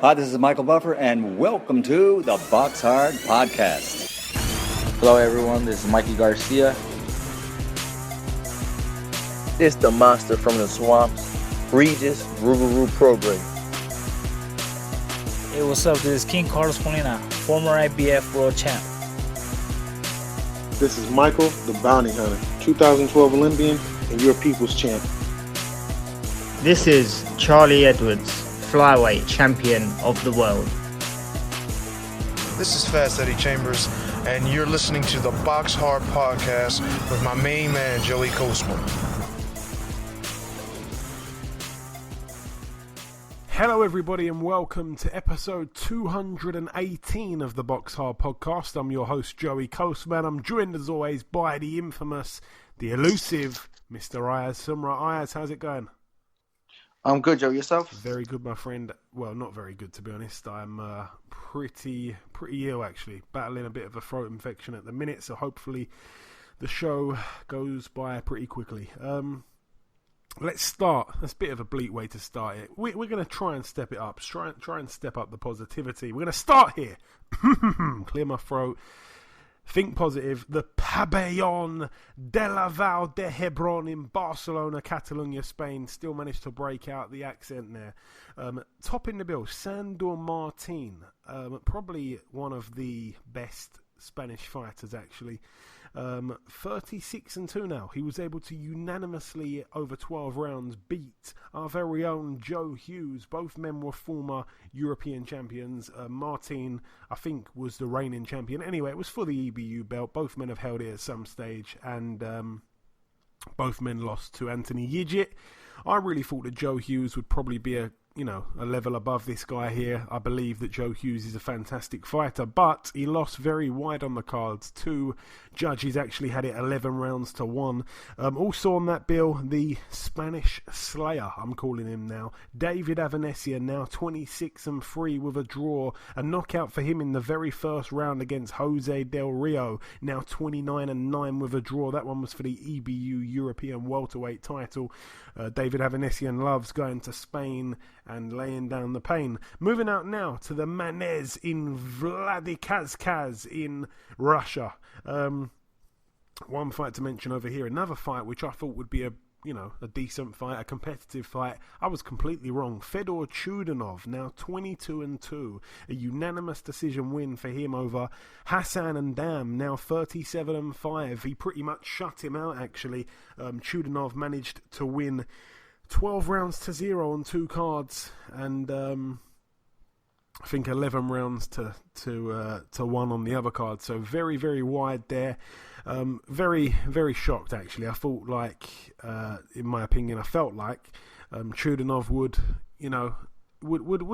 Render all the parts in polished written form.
Hi, this is Michael Buffer, and welcome to the BoxHard Podcast. Hello, everyone. This is Mikey Garcia. This the monster from the swamps, Regis Rougarou Program. Hey, what's up? This is King Carlos Molina, former IBF World Champ. This is Michael, the Bounty Hunter, 2012 Olympian and your people's champ. This is Charlie Edwards, flyweight champion of the world. This is Fast Eddie Chambers, and you're listening to the BoxHard Podcast with my main man, Joey Kosman. Hello everybody and welcome to episode 218 of the BoxHard Podcast. I'm your host Joey Kosman. I'm joined as always by the infamous, the elusive Mr. Ayaz. Ayaz, how's it going? I'm good, Joe. Yourself? Very good, my friend. Well, not very good to be honest. I'm pretty ill actually, battling a bit of a throat infection at the minute, so hopefully the show goes by pretty quickly. Let's start. That's a bit of a bleak way to start it. We're going to try and step it up. Try and step up the positivity. We're going to start here. Clear my throat. Think positive. The Pabellón de la Vall de Hebron in Barcelona, Catalonia, Spain. Still managed to break out the accent there. Topping the bill, Sandor Martin. Probably one of the best Spanish fighters, actually. 36-2 now. He was able to unanimously, over 12 rounds, beat our very own Joe Hughes. Both men were former European champions. Martin, I think, was the reigning champion. Anyway, it was for the EBU belt. Both men have held it at some stage, and both men lost to Anthony Yigit. I really thought that Joe Hughes would probably be a level above this guy here. I believe that Joe Hughes is a fantastic fighter, but he lost very wide on the cards. Two judges actually had it 11 rounds to 1. Also on that bill, the Spanish Slayer, I'm calling him now, David Avanesian, now 26-3 with a draw. A knockout for him in the very first round against Jose Del Rio, now 29-9 with a draw. That one was for the EBU European welterweight title. David Avanesian loves going to Spain and laying down the pain. Moving out now to the Manez in Vladikavkaz in Russia. One fight to mention over here. Another fight which I thought would be a decent fight, a competitive fight. I was completely wrong. Fedor Chudanov, now 22-2. A unanimous decision win for him over Hassan Ndam, now 37-5. He pretty much shut him out, actually. Chudanov managed to win 12 rounds to 0 on 2 cards, and I think 11 rounds to 1 on the other card. So very, very wide there. Very, very shocked actually. I thought in my opinion, I felt like Chudanov would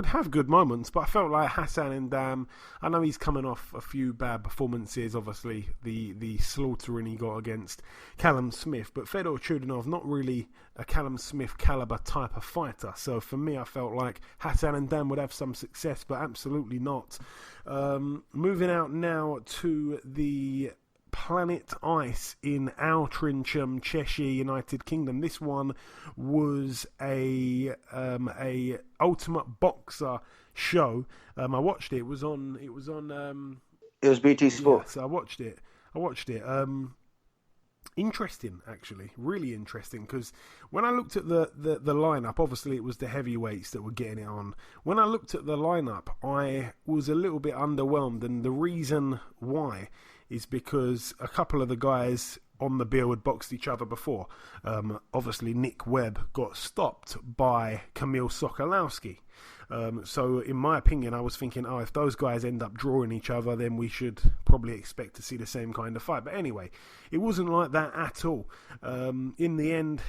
have good moments, but I felt like Hassan Ndam, I know he's coming off a few bad performances, obviously the slaughtering he got against Callum Smith, but Fedor Chudanov, not really a Callum Smith caliber type of fighter, so for me I felt like Hassan Ndam would have some success, but absolutely not. Moving out now to the Planet Ice in Altrincham, Cheshire, United Kingdom. This one was a Ultimate Boxer show. I watched it. It was on. It was BT Sport. Yeah, so I watched it. Interesting, actually, really interesting. Because when I looked at the lineup, obviously it was the heavyweights that were getting it on. When I looked at the lineup, I was a little bit underwhelmed, and the reason why is because a couple of the guys on the bill had boxed each other before. Obviously, Nick Webb got stopped by Kamil Sokolowski. So, in my opinion, I was thinking, if those guys end up drawing each other, then we should probably expect to see the same kind of fight. But anyway, it wasn't like that at all. In the end,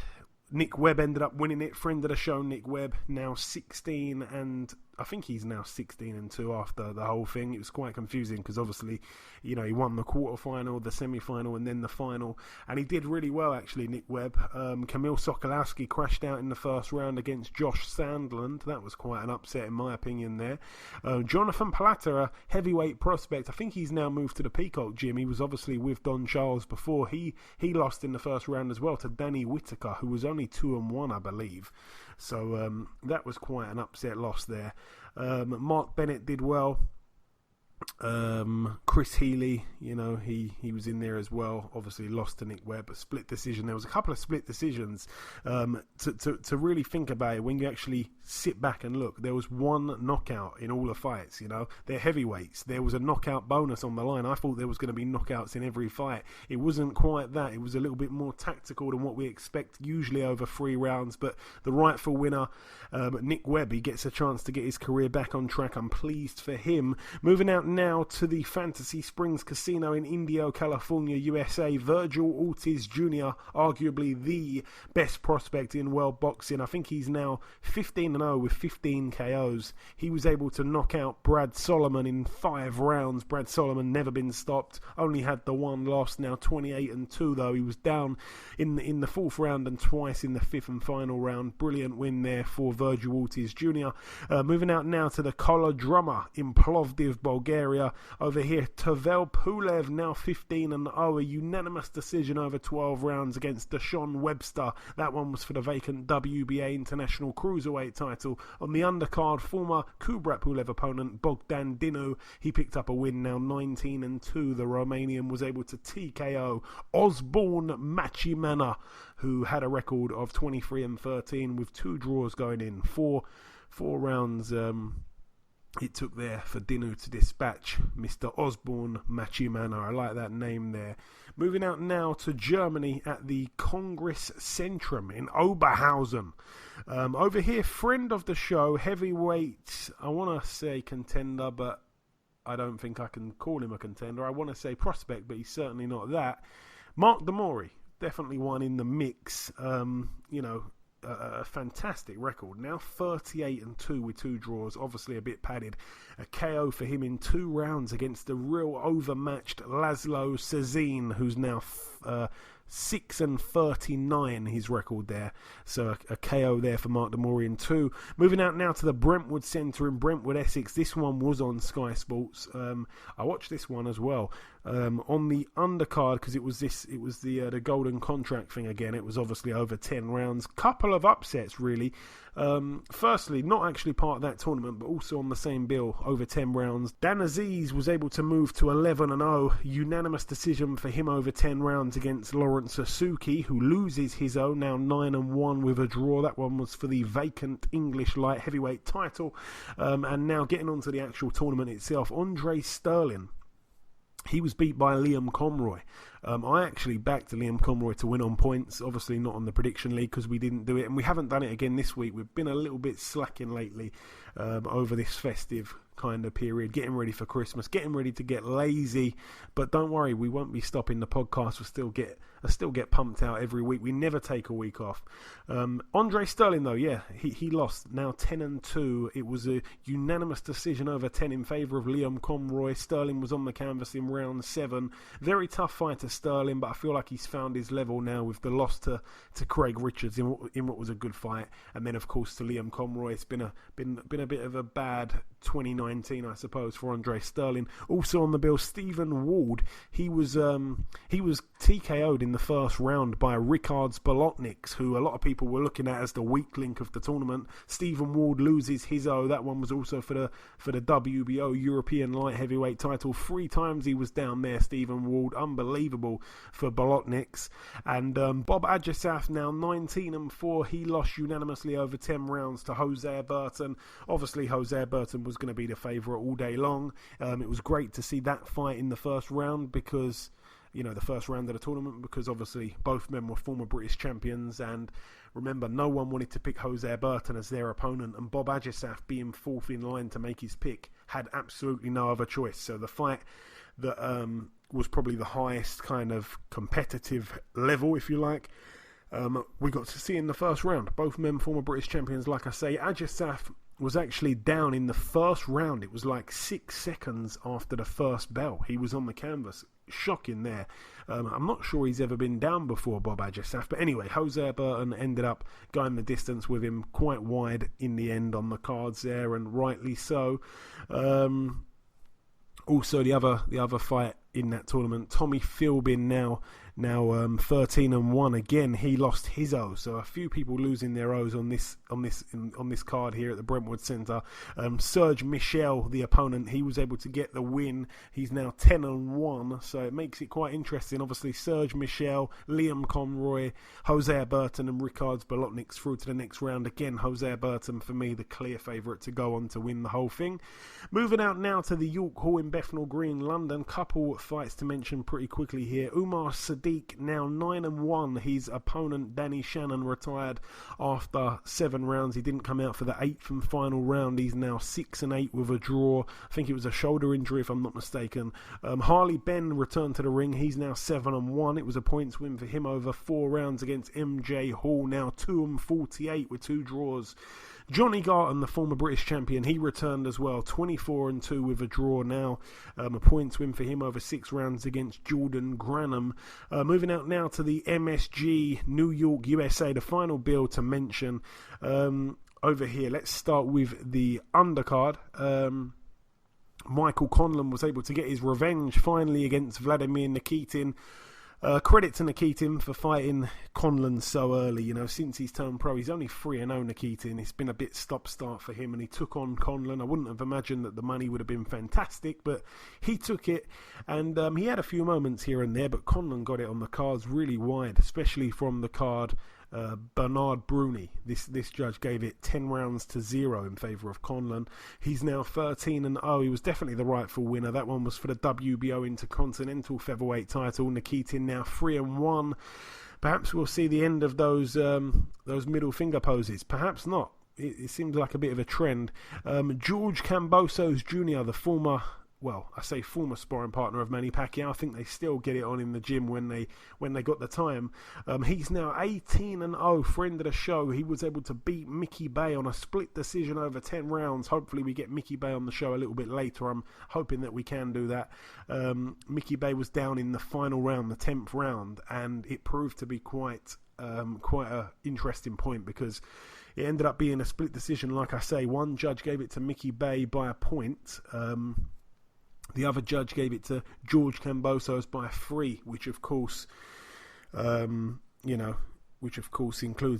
Nick Webb ended up winning it. Friend of the show, Nick Webb, now 16 and I think he's now 16-2 after the whole thing. It was quite confusing because obviously, he won the quarterfinal, the semi-final, and then the final, and he did really well actually. Nick Webb, Kamil Sokolowski crashed out in the first round against Josh Sandland. That was quite an upset in my opinion there. Jonathan Plata, a heavyweight prospect. I think he's now moved to the Peacock Gym. He was obviously with Don Charles before. He lost in the first round as well to Danny Whitaker, who was only 2-1, I believe. So that was quite an upset loss there. Mark Bennett did well. Chris Healy, he was in there as well. Obviously lost to Nick Webb, a split decision. There was a couple of split decisions. To really think about it, when you actually sit back and look, there was one knockout in all the fights. They're heavyweights. There was a knockout bonus on the line. I thought there was going to be knockouts in every fight. It wasn't quite that. It was a little bit more tactical than what we expect, usually over 3 rounds. But the rightful winner, Nick Webb, he gets a chance to get his career back on track. I'm pleased for him. Moving out now to the Fantasy Springs Casino in Indio, California, USA. Virgil Ortiz Jr., arguably the best prospect in world boxing. I think he's now 15-0 with 15 KOs. He was able to knock out Brad Solomon in 5 rounds. Brad Solomon never been stopped, only had the one loss, now 28-2 though. He was down in the 4th round and twice in the 5th and final round. Brilliant win there for Virgil Ortiz Jr. Moving out now to the Kolodroma in Plovdiv, Bulgaria. Over here, Tavel Pulev, now 15-0, a unanimous decision over 12 rounds against Deshaun Webster. That one was for the vacant WBA International Cruiserweight title. On the undercard, former Kubrat Pulev opponent Bogdan Dinu, he picked up a win, now 19-2. The Romanian was able to TKO Osborne Machimana, who had a record of 23-13 with 2 draws going in. Four rounds it took there for Dinu to dispatch Mr. Osborne Machimana. I like that name there. Moving out now to Germany at the Congress Centrum in Oberhausen. Over here, friend of the show, heavyweight, I want to say contender, but I don't think I can call him a contender. I want to say prospect, but he's certainly not that. Mark Damori, definitely one in the mix. A fantastic record. Now 38-2 with 2 draws, obviously a bit padded. A KO for him in 2 rounds against the real overmatched Laszlo Cezine, who's now 6-39, his record there. So a KO there for Mark Damori in 2. Moving out now to the Brentwood Centre in Brentwood, Essex. This one was on Sky Sports. I watched this one as well. On the undercard, because it was the golden contract thing again. It was obviously over 10 rounds. Couple of upsets really. Firstly, not actually part of that tournament, but also on the same bill, over 10 rounds. Dan Aziz was able to move to 11-0. Unanimous decision for him over 10 rounds against Lawrence Suzuki, who loses his own, now 9-1 with a draw. That one was for the vacant English light heavyweight title. And now getting on to the actual tournament itself, Andre Sterling. He was beat by Liam Conroy. I actually backed Liam Conroy to win on points, obviously not on the prediction league because we didn't do it, and we haven't done it again this week. We've been a little bit slacking lately over this festive kind of period, getting ready for Christmas, getting ready to get lazy, but don't worry, we won't be stopping. The podcast will still get pumped out every week. We never take a week off. Andre Sterling though, yeah, he lost, now 10-2. It was a unanimous decision over 10 in favour of Liam Conroy. Sterling was on the canvas in round 7. Very tough fight to Sterling, but I feel like he's found his level now with the loss to Craig Richards in what was a good fight, and then of course to Liam Conroy. It's been a bit of a bad 2019, I suppose, for Andre Sterling. Also on the bill, Stephen Ward. He was TKO'd in the first round by Ricards Bolotniks, who a lot of people were looking at as the weak link of the tournament. Stephen Ward loses his O. That one was also for the WBO European light heavyweight title. 3 times he was down there, Stephen Ward. Unbelievable for Bolotniks. And Bob Ajasaf, now 19-4. He lost unanimously over 10 rounds to Jose Burton. Obviously Jose Burton was going to be the favourite all day long. It was great to see that fight in the first round because, the first round of the tournament, because obviously both men were former British champions, and remember, no one wanted to pick Jose Burton as their opponent, and Bob Ajasaf, being 4th in line to make his pick, had absolutely no other choice. So the fight that was probably the highest kind of competitive level, if you like, we got to see in the first round. Both men former British champions, like I say. Ajasaf was actually down in the first round. It was like 6 seconds after the first bell. He was on the canvas. Shocking there. I'm not sure he's ever been down before, Bob Ajasaf. But anyway, Jose Burton ended up going the distance with him quite wide in the end on the cards there, and rightly so. Also, the other fight in that tournament, Tommy Philbin now now 13-1. Again, he lost his O. So a few people losing their O's on this card here at the Brentwood Centre. Serge Michel, the opponent, he was able to get the win. He's now 10-1. So it makes it quite interesting. Obviously, Serge Michel, Liam Conroy, Jose Burton, and Ricards Bolotniks through to the next round. Again, Jose Burton, for me, the clear favourite to go on to win the whole thing. Moving out now to the York Hall in Bethnal Green, London. Couple fights to mention pretty quickly here. Umar Sadiq now 9-1. His opponent Danny Shannon retired after 7 rounds. He didn't come out for the 8th and final round. He's now 6-8 with a draw. I think it was a shoulder injury if I'm not mistaken. Harley Ben returned to the ring. He's now 7-1. It was a points win for him over 4 rounds against MJ Hall. Now 2-48 with 2 draws. Johnny Garton, the former British champion, he returned as well, 24-2 with a draw now. A points win for him over 6 rounds against Jordan Granham. Moving out now to the MSG, New York, USA, the final bill to mention over here. Let's start with the undercard. Michael Conlan was able to get his revenge finally against Vladimir Nikitin. Credit to Nikitin for fighting Conlan so early. You know, since he's turned pro, he's only 3-0 Nikitin. It's been a bit stop-start for him, and he took on Conlan. I wouldn't have imagined that the money would have been fantastic, but he took it, and he had a few moments here and there, but Conlan got it on the cards really wide, especially from the card Bernard Bruni. This judge gave it 10-0 in favour of Conlan. He's now 13-0. He was definitely the rightful winner. That one was for the WBO Intercontinental Featherweight title. Nikitin now 3-1. Perhaps we'll see the end of those middle finger poses. Perhaps not. It seems like a bit of a trend. George Kambosos Jr, the former sparring partner of Manny Pacquiao. I think they still get it on in the gym when they got the time. He's now 18-0, friend of the show. He was able to beat Mickey Bay on a split decision over 10 rounds. Hopefully we get Mickey Bay on the show a little bit later. I'm hoping that we can do that. Mickey Bay was down in the final round, the 10th round, and it proved to be quite a interesting point because it ended up being a split decision. Like I say, one judge gave it to Mickey Bay by a point. The other judge gave it to George Kambosos by 3, which of course, includes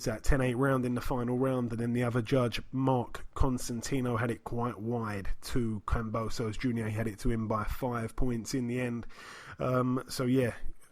that 10-8 round in the final round, and then the other judge, Mark Constantino, had it quite wide to Kambosos Jr. He had it to him by 5 points in the end.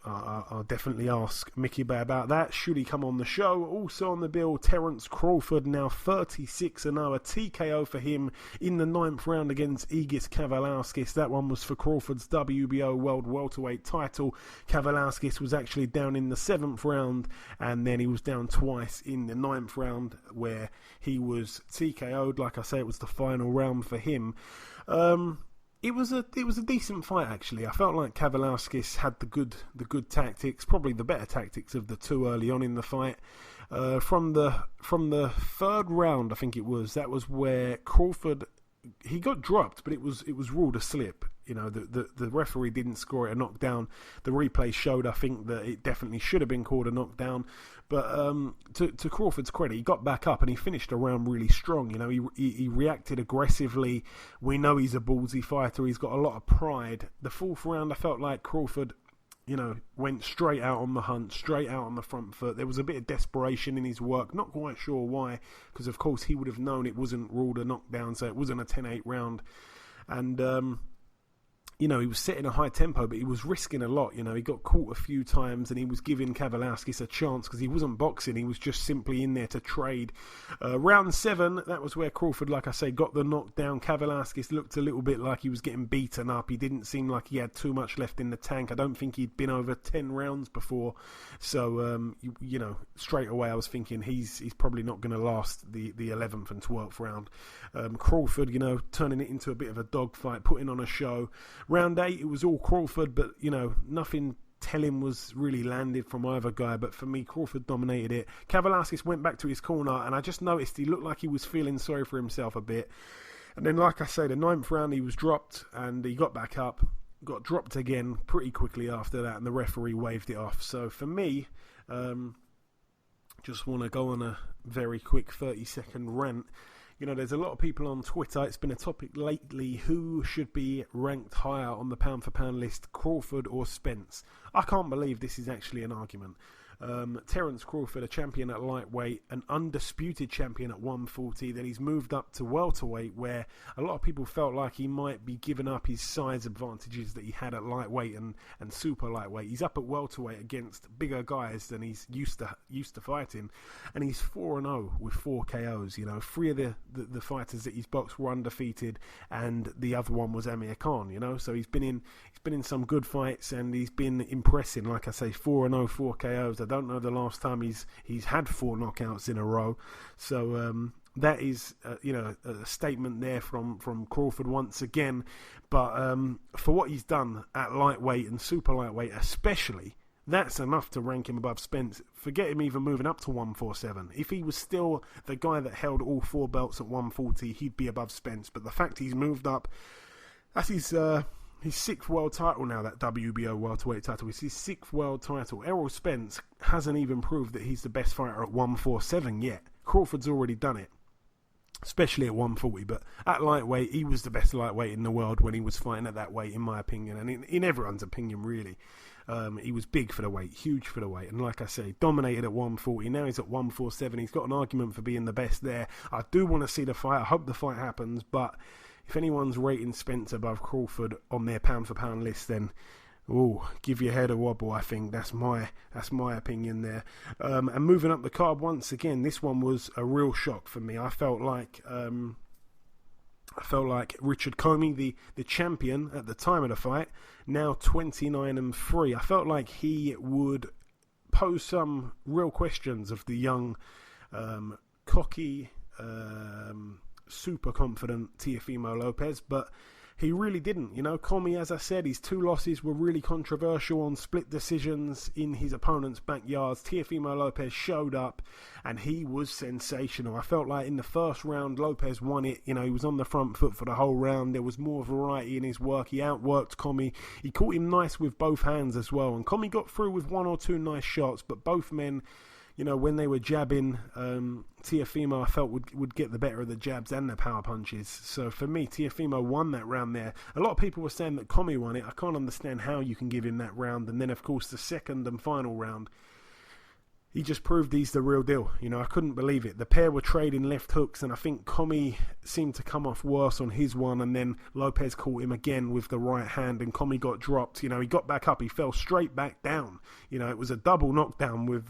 I'll definitely ask Mickey Bay about that should he come on the show. Also on the bill, Terence Crawford, now 36-0, a TKO for him in the 9th round against Egis Kavalauskas. That one was for Crawford's WBO World Welterweight title. Kavalauskas was actually down in the 7th round, and then he was down twice in the 9th round where he was TKO'd. Like I say, it was the final round for him. It was a decent fight, actually. I felt like Kavalauskas had the good tactics, probably the better tactics of the two early on in the fight. From the 3rd round, I think it was, that was where Crawford, he got dropped, but it was ruled a slip. You know, the referee didn't score it a knockdown. The replay showed, I think, that it definitely should have been called a knockdown. But to Crawford's credit, he got back up and he finished the round really strong. You know, he reacted aggressively. We know he's a ballsy fighter. He's got a lot of pride. The 4th round, I felt like Crawford, went straight out on the hunt, straight out on the front foot. There was a bit of desperation in his work. Not quite sure why, because of course he would have known it wasn't ruled a knockdown, so it wasn't a 10-8 round. And he was setting a high tempo, but he was risking a lot. He got caught a few times and he was giving Kavalauskas a chance because he wasn't boxing. He was just simply in there to trade. Round 7, that was where Crawford, like I say, got the knockdown. Kavalauskas looked a little bit like he was getting beaten up. He didn't seem like he had too much left in the tank. I don't think he'd been over 10 rounds before. So, straight away I was thinking he's probably not going to last the 11th and 12th round. Crawford, turning it into a bit of a dogfight, putting on a show. Round 8, it was all Crawford, but, nothing telling was really landed from either guy. But for me, Crawford dominated it. Kavalauskas went back to his corner, and I just noticed he looked like he was feeling sorry for himself a bit. And then, like I say, the 9th round, he was dropped, and he got back up, got dropped again pretty quickly after that, and the referee waved it off. So for me, just want to go on a very quick 30-second rant. there's a lot of people on Twitter. It's been a topic lately. Who should be ranked higher on the pound-for-pound list, Crawford or Spence? I can't believe this is actually an argument. Terence Crawford, a champion at lightweight, an undisputed champion at 140. Then he's moved up to welterweight, where a lot of people felt like he might be giving up his size advantages that he had at lightweight and super lightweight. He's up at welterweight against bigger guys than he's used to fighting, and he's 4-0 with 4 KOs. 3 of the fighters that he's boxed were undefeated, and the other one was Amir Khan. So he's been in some good fights, and he's been impressing. Like I say, 4-0, 4 KOs. I don't know the last time he's had 4 knockouts in a row. So that is a statement there from Crawford once again. But for what he's done at lightweight and super lightweight especially, that's enough to rank him above Spence. Forget him even moving up to 147. If he was still the guy that held all 4 belts at 140, he'd be above Spence. But the fact he's moved up, that's his 6th world title now, that WBO welterweight title. It's his 6th world title. Errol Spence hasn't even proved that he's the best fighter at 147 yet. Crawford's already done it, especially at 140. But at lightweight, he was the best lightweight in the world when he was fighting at that weight, in my opinion, and in everyone's opinion, really. He was big for the weight, huge for the weight, and like I say, dominated at 140. Now he's at 147. He's got an argument for being the best there. I do want to see the fight. I hope the fight happens, but if anyone's rating Spence above Crawford on their pound-for-pound list, then give your head a wobble. I think that's my opinion there. And moving up the card once again, this one was a real shock for me. I felt like Richard Comey, the champion at the time of the fight, now 29-3. I felt like he would pose some real questions of the young, cocky, super confident Teofimo Lopez, but he really didn't. Comey, as I said, his 2 losses were really controversial on split decisions in his opponent's backyards. Teofimo Lopez showed up and he was sensational. I felt like in the first round Lopez won it. He was on the front foot for the whole round. There was more variety in his work. He outworked Comey. He caught him nice with both hands as well, and Comey got through with 1 or 2 nice shots, but both men, when they were jabbing, Teofimo, I felt, would get the better of the jabs and the power punches. So for me, Teofimo won that round there. A lot of people were saying that Comey won it. I can't understand how you can give him that round. And then, of course, the second and final round, he just proved he's the real deal. I couldn't believe it. The pair were trading left hooks, and I think Comey seemed to come off worse on his one, and then Lopez caught him again with the right hand, and Comey got dropped. He got back up. He fell straight back down. It was a double knockdown with,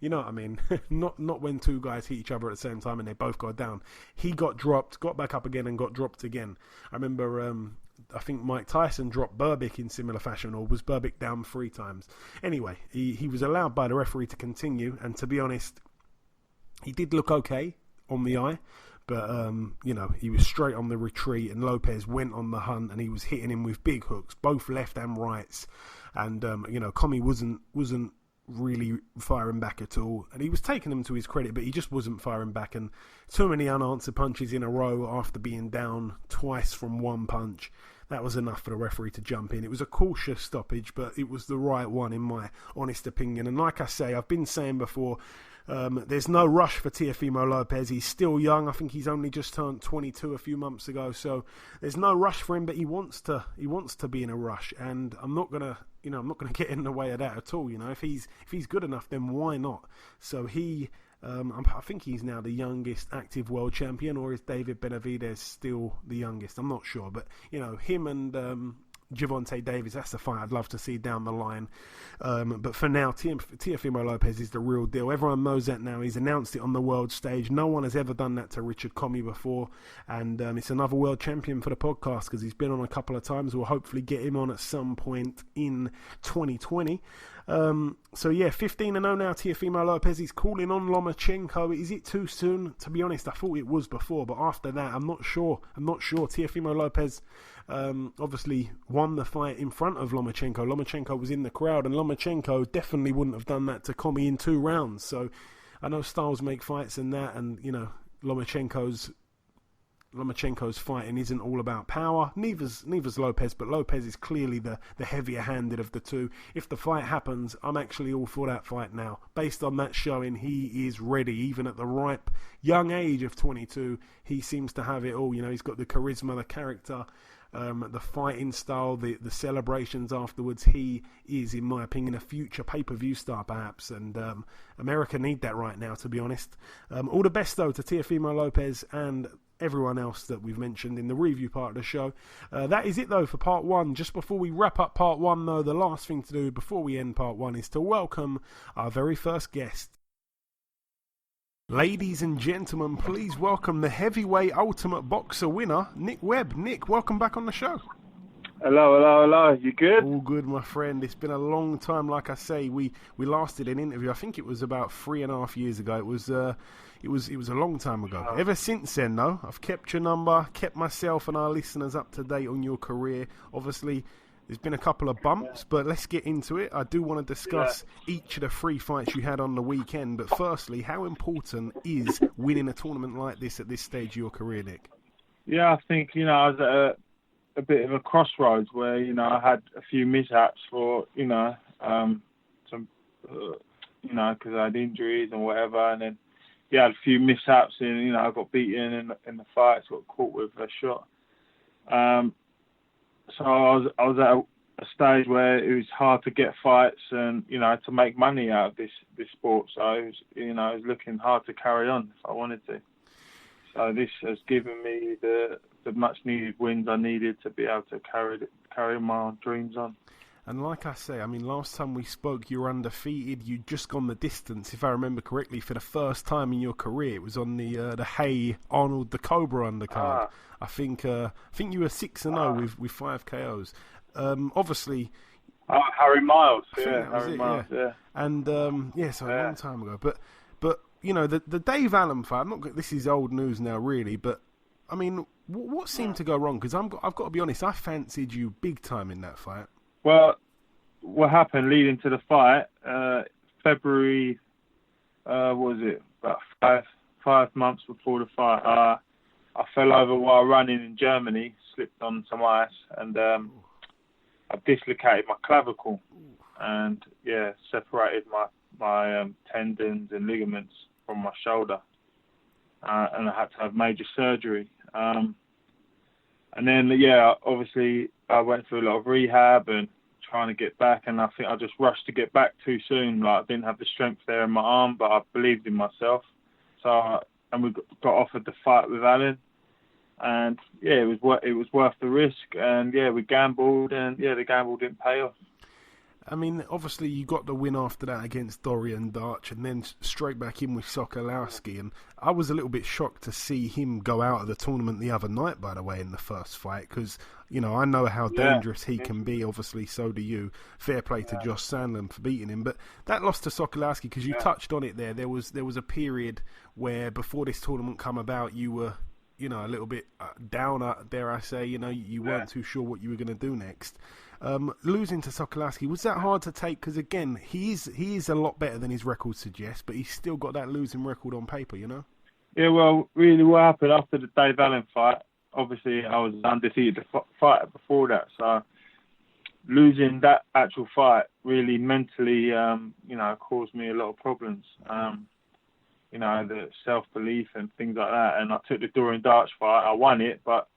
you know what I mean? not when 2 guys hit each other at the same time and they both got down. He got dropped, got back up again, and got dropped again. I remember I think Mike Tyson dropped Berbick in similar fashion, or was Berbick down 3 times? Anyway, he was allowed by the referee to continue, and to be honest, he did look okay on the eye, but he was straight on the retreat, and Lopez went on the hunt, and he was hitting him with big hooks, both left and rights, and Comey wasn't really firing back at all, and he was taking them to his credit, but he just wasn't firing back, and too many unanswered punches in a row after being down twice from 1 punch. That was enough for the referee to jump in. It was a cautious stoppage, but it was the right one in my honest opinion. And like I say, I've been saying before, there's no rush for Teofimo Lopez. He's still young. I think he's only just turned 22 a few months ago, so there's no rush for him. But he wants to be in a rush, and I'm not gonna get in the way of that at all. If he's good enough, then why not? So I think he's now the youngest active world champion, or is David Benavidez still the youngest? I'm not sure, but him and Gervonta Davis, that's the fight I'd love to see down the line. But for now, Teofimo Lopez is the real deal. Everyone knows that now. He's announced it on the world stage. No one has ever done that to Richard Comey before. And it's another world champion for the podcast because he's been on a couple of times. We'll hopefully get him on at some point in 2020. So yeah, 15-0 now, Teofimo Lopez. He's calling on Lomachenko. Is it too soon? To be honest, I thought it was before, but after that, I'm not sure. Teofimo Lopez obviously won the fight in front of Lomachenko. Lomachenko was in the crowd, and Lomachenko definitely wouldn't have done that to Comey in 2 rounds. So I know styles make fights and that, and Lomachenko's Lomachenko's fighting isn't all about power. Neither's Lopez, but Lopez is clearly the heavier-handed of the two. If the fight happens, I'm actually all for that fight now. Based on that showing, he is ready. Even at the ripe, young age of 22, he seems to have it all. You know, he's got the charisma, the character, the fighting style, the celebrations afterwards. He is, in my opinion, a future pay-per-view star, perhaps. And America need that right now, to be honest. All the best, though, to Teofimo Lopez and everyone else that we've mentioned in the review part of the show. That is it, though, for part one. Just before we wrap up part one, though, the last thing to do before we end part one is to welcome our very first guest. Ladies and gentlemen, please welcome the heavyweight ultimate boxer winner, Nick Webb. Nick, welcome back on the show. Hello. You good? All good, my friend. It's been a long time. Like I say, we last did an interview. I think it was about 3.5 years ago. It was a long time ago. Ever since then, though, I've kept your number, kept myself and our listeners up to date on your career. Obviously, there's been a couple of bumps, but let's get into it. I do want to discuss each of the 3 fights you had on the weekend. But firstly, how important is winning a tournament like this at this stage of your career, Nick? Yeah, I think, I was at a bit of a crossroads where, I had a few mishaps for, some, because I had injuries and whatever. And then, I had a few mishaps and, I got beaten in the fights, got caught with a shot. So I was at a stage where it was hard to get fights and, to make money out of this sport. So it was looking hard to carry on if I wanted to. So this has given me the much needed wins I needed to be able to carry my dreams on. And like I say, last time we spoke, you were undefeated. You'd just gone the distance, if I remember correctly, for the first time in your career. It was on the Hay Arnold the Cobra undercard. I think you were 6-0 with 5 KOs. Obviously, Harry Miles, Harry Miles. And so a long time ago. But the Dave Allen fight. This is old news now, really. But what seemed to go wrong? Because I've got to be honest, I fancied you big time in that fight. Well, what happened leading to the fight, February, about 5 months before the fight, I fell over while running in Germany, slipped on some ice, and I dislocated my clavicle and, separated my tendons and ligaments from my shoulder. And I had to have major surgery. And then, obviously I went through a lot of rehab and trying to get back, and I think I just rushed to get back too soon. Like, I didn't have the strength there in my arm, but I believed in myself. So, and we got offered the fight with Allen, and it was worth the risk. And we gambled, and the gamble didn't pay off. Obviously you got the win after that against Dorian Darch, and then straight back in with Sokolowski. And I was a little bit shocked to see him go out of the tournament the other night, by the way, in the first fight, because, I know how dangerous he can be. Obviously, so do you. Fair play to Josh Sandlin for beating him. But that loss to Sokolowski, because you touched on it there, there was a period where before this tournament come about, you were, a little bit down, dare I say, you weren't too sure what you were going to do next. Losing to Sokolowski, was that hard to take? Because again, he is a lot better than his record suggests, but he's still got that losing record on paper, Yeah, well, really what happened after the Dave Allen fight, obviously I was undefeated fighter before that, so losing that actual fight really mentally, caused me a lot of problems. The self-belief and things like that. And I took the Dorian Darch fight, I won it, but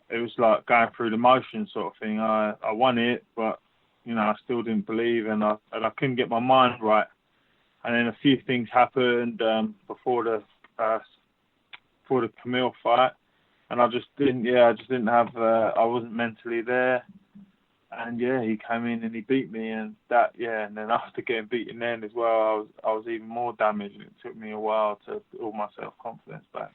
it was like going through the motions sort of thing. I won it, but, I still didn't believe, and I couldn't get my mind right. And then a few things happened before the Camille fight, and I just didn't have, I wasn't mentally there. And he came in and he beat me, and and then after getting beaten then as well, I was even more damaged, and it took me a while to build my self-confidence back.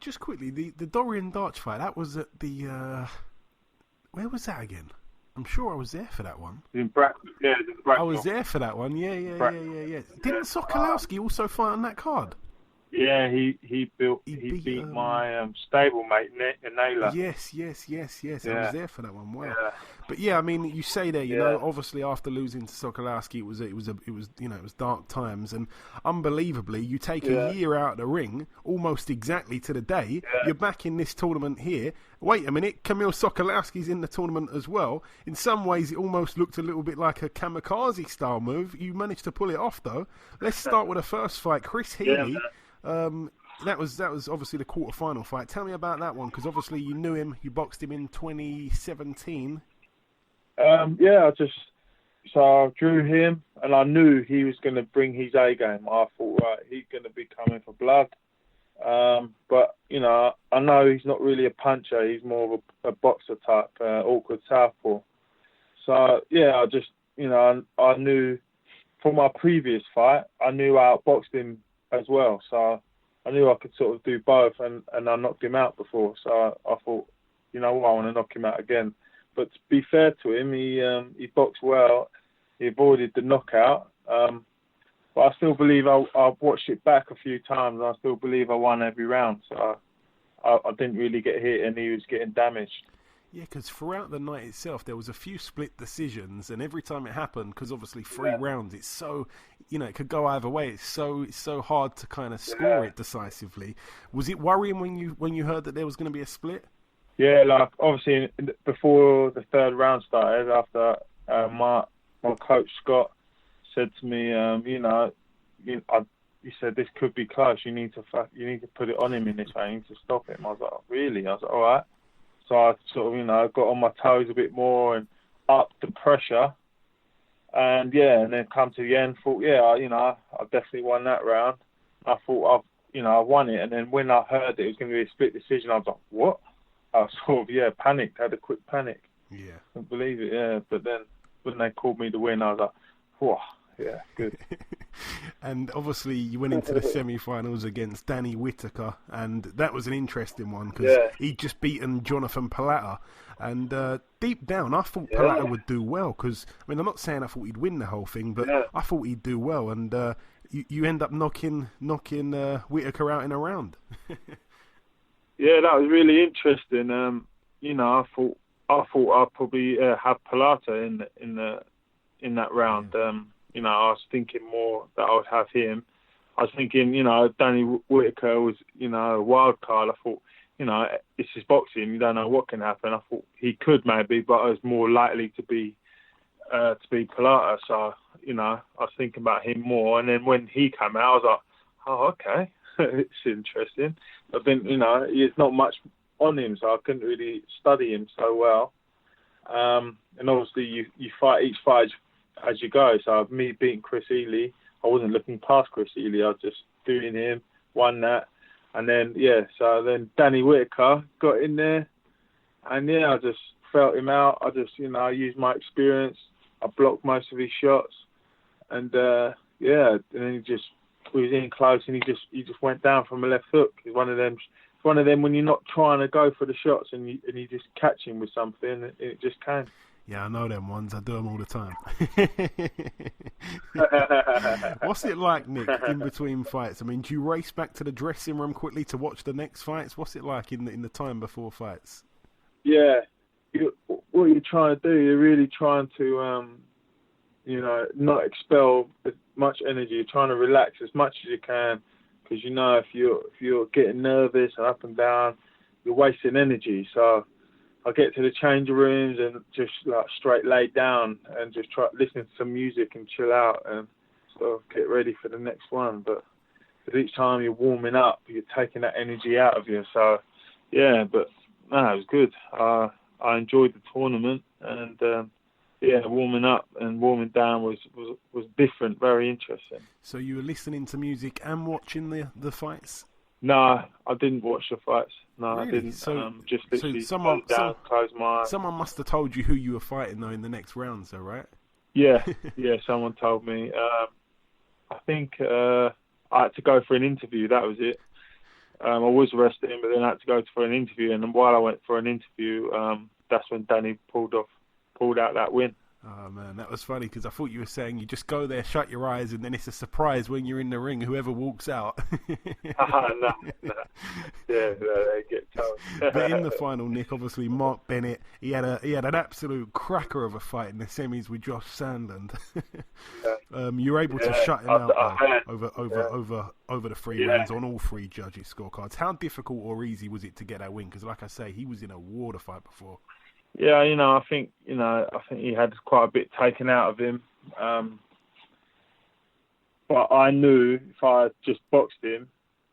Just quickly, the Dorian Darch fight, that was at the, where was that again? I'm sure I was there for that one. In Bracknell, I was there for that one, yeah. Didn't Sokolowski also fight on that card? Yeah, he beat my stablemate Naylor. Yes. I was there for that one. Wow. Yeah. But yeah, I mean, you say there, you know, obviously after losing to Sokolowski, it was dark times, and unbelievably, you take a year out of the ring, almost exactly to the day. You're back in this tournament here. Wait a minute, Kamil Sokolowski's in the tournament as well. In some ways, it almost looked a little bit like a kamikaze style move. You managed to pull it off, though. Let's start with the first fight, Chris Healy. That was obviously the quarterfinal fight. Tell me about that one, because obviously you knew him. You boxed him in 2017. I drew him, and I knew he was going to bring his A game. I thought, right, he's going to be coming for blood. But you know, I know he's not really a puncher. He's more of a boxer type, awkward southpaw. So yeah, I knew from my previous fight, I knew I outboxed him as well. So I knew I could sort of do both, and I knocked him out before. So I thought, you know what, I want to knock him out again. But to be fair to him, he boxed well. He avoided the knockout. But I still believe I watched it back a few times, and I still believe I won every round. So I didn't really get hit, and he was getting damaged. Yeah, because throughout the night itself, there was a few split decisions, and every time it happened, because obviously 3 rounds, it's so, you know, it could go either way. It's so hard to kind of score it decisively. Was it worrying when you heard that there was going to be a split? Yeah, like obviously before the 3rd round started, after my coach Scott said to me, he said this could be close. You need to put it on him in this way. You need to stop him. I was like, really? I was like, all right. So I sort of, got on my toes a bit more and upped the pressure. And then come to the end, thought, I definitely won that round. I thought I won it. And then when I heard that it was going to be a split decision, I was like, what? I sort of, panicked, had a quick panic. Yeah. Couldn't believe it, yeah. But then when they called me the win, I was like, whoa, yeah, good. And obviously you went into the semi-finals against Danny Whitaker, and that was an interesting one because he'd just beaten Jonathan Palata. And deep down, I thought Palata would do well because, I mean, I'm not saying I thought he'd win the whole thing, but I thought he'd do well. And you end up knocking Whitaker out in a round. Yeah, that was really interesting. I thought I'd probably have Palata in that round. I was thinking more that I would have him. I was thinking, Danny Whitaker was, a wild card. I thought, it's just boxing. You don't know what can happen. I thought he could maybe, but I was more likely to be Palata. So, I was thinking about him more. And then when he came out, I was like, oh, okay. It's interesting. But then, there's not much on him, so I couldn't really study him so well. And obviously, you fight each fight as you go. So me beating Chris Ely, I wasn't looking past Chris Ely. I was just doing him, won that. And then, so then Danny Whitaker got in there. And, I just felt him out. I just, I used my experience. I blocked most of his shots. And, and then we was in close, and he just went down from a left hook. It's one of them when you're not trying to go for the shots, and you just catch him with something, and it just came. Yeah, I know them ones. I do them all the time. What's it like, Nick, in between fights? I mean, do you race back to the dressing room quickly to watch the next fights? What's it like in the time before fights? Yeah, what you're trying to do, you're really trying to, not expel as much energy. You're trying to relax as much as you can, because if you're getting nervous and up and down, you're wasting energy. So I get to the changing rooms and just like straight lay down and just try listening to some music and chill out and sort of get ready for the next one. But each time you're warming up, you're taking that energy out of you. So it was good. I enjoyed the tournament, and warming up and warming down was different, very interesting. So you were listening to music and watching the fights? No, I didn't watch the fights. No, really? I didn't. Just literally close my eyes. Someone must have told you who you were fighting, though, in the next rounds, though, right? Yeah, someone told me. I think I had to go for an interview, that was it. I was wrestling, but then I had to go for an interview, and while I went for an interview, that's when Danny pulled out that win. Oh man, that was funny because I thought you were saying you just go there, shut your eyes, and then it's a surprise when you're in the ring, whoever walks out. No. Yeah, they get told. But in the final, Nick, obviously Mark Bennett, he had an absolute cracker of a fight in the semis with Josh Sandland. You were able to shut him out over the 3 rounds on all 3 judges' scorecards. How difficult or easy was it to get that win? Because like I say, he was in a water fight before. Yeah, I think he had quite a bit taken out of him. But I knew if I just boxed him,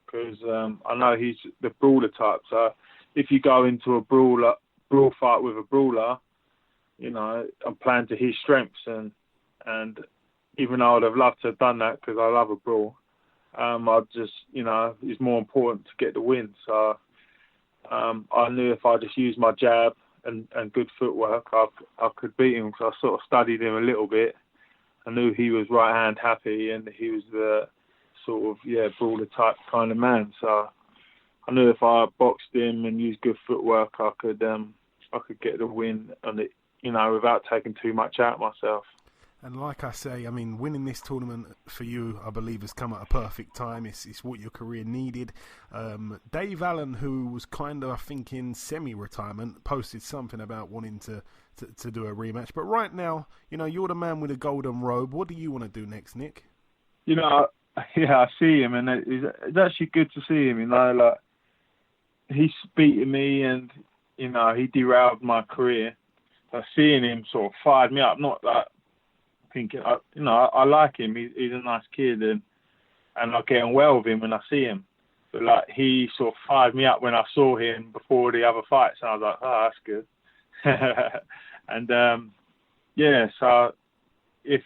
because I know he's the brawler type. So if you go into a brawl fight with a brawler, I'm playing to his strengths, and even though I'd have loved to have done that because I love a brawl, I just it's more important to get the win. So I knew if I just used my jab and good footwork, I could beat him, because I sort of studied him a little bit. I knew he was right hand happy, and he was the sort of brawler type kind of man. So I knew if I boxed him and used good footwork, I could get the win, and it, without taking too much out of myself. And like I say, I mean, winning this tournament for you, I believe, has come at a perfect time. It's what your career needed. Dave Allen, who was kind of, I think, in semi-retirement, posted something about wanting to do a rematch. But right now, you're the man with a golden robe. What do you want to do next, Nick? I see him, and it's actually good to see him. Like, he's beating me, and he derailed my career. So seeing him sort of fired me up. Not like thinking, I like him. He's a nice kid, and I get on well with him when I see him. But like, he sort of fired me up when I saw him before the other fights, and I was like, oh, that's good. And so if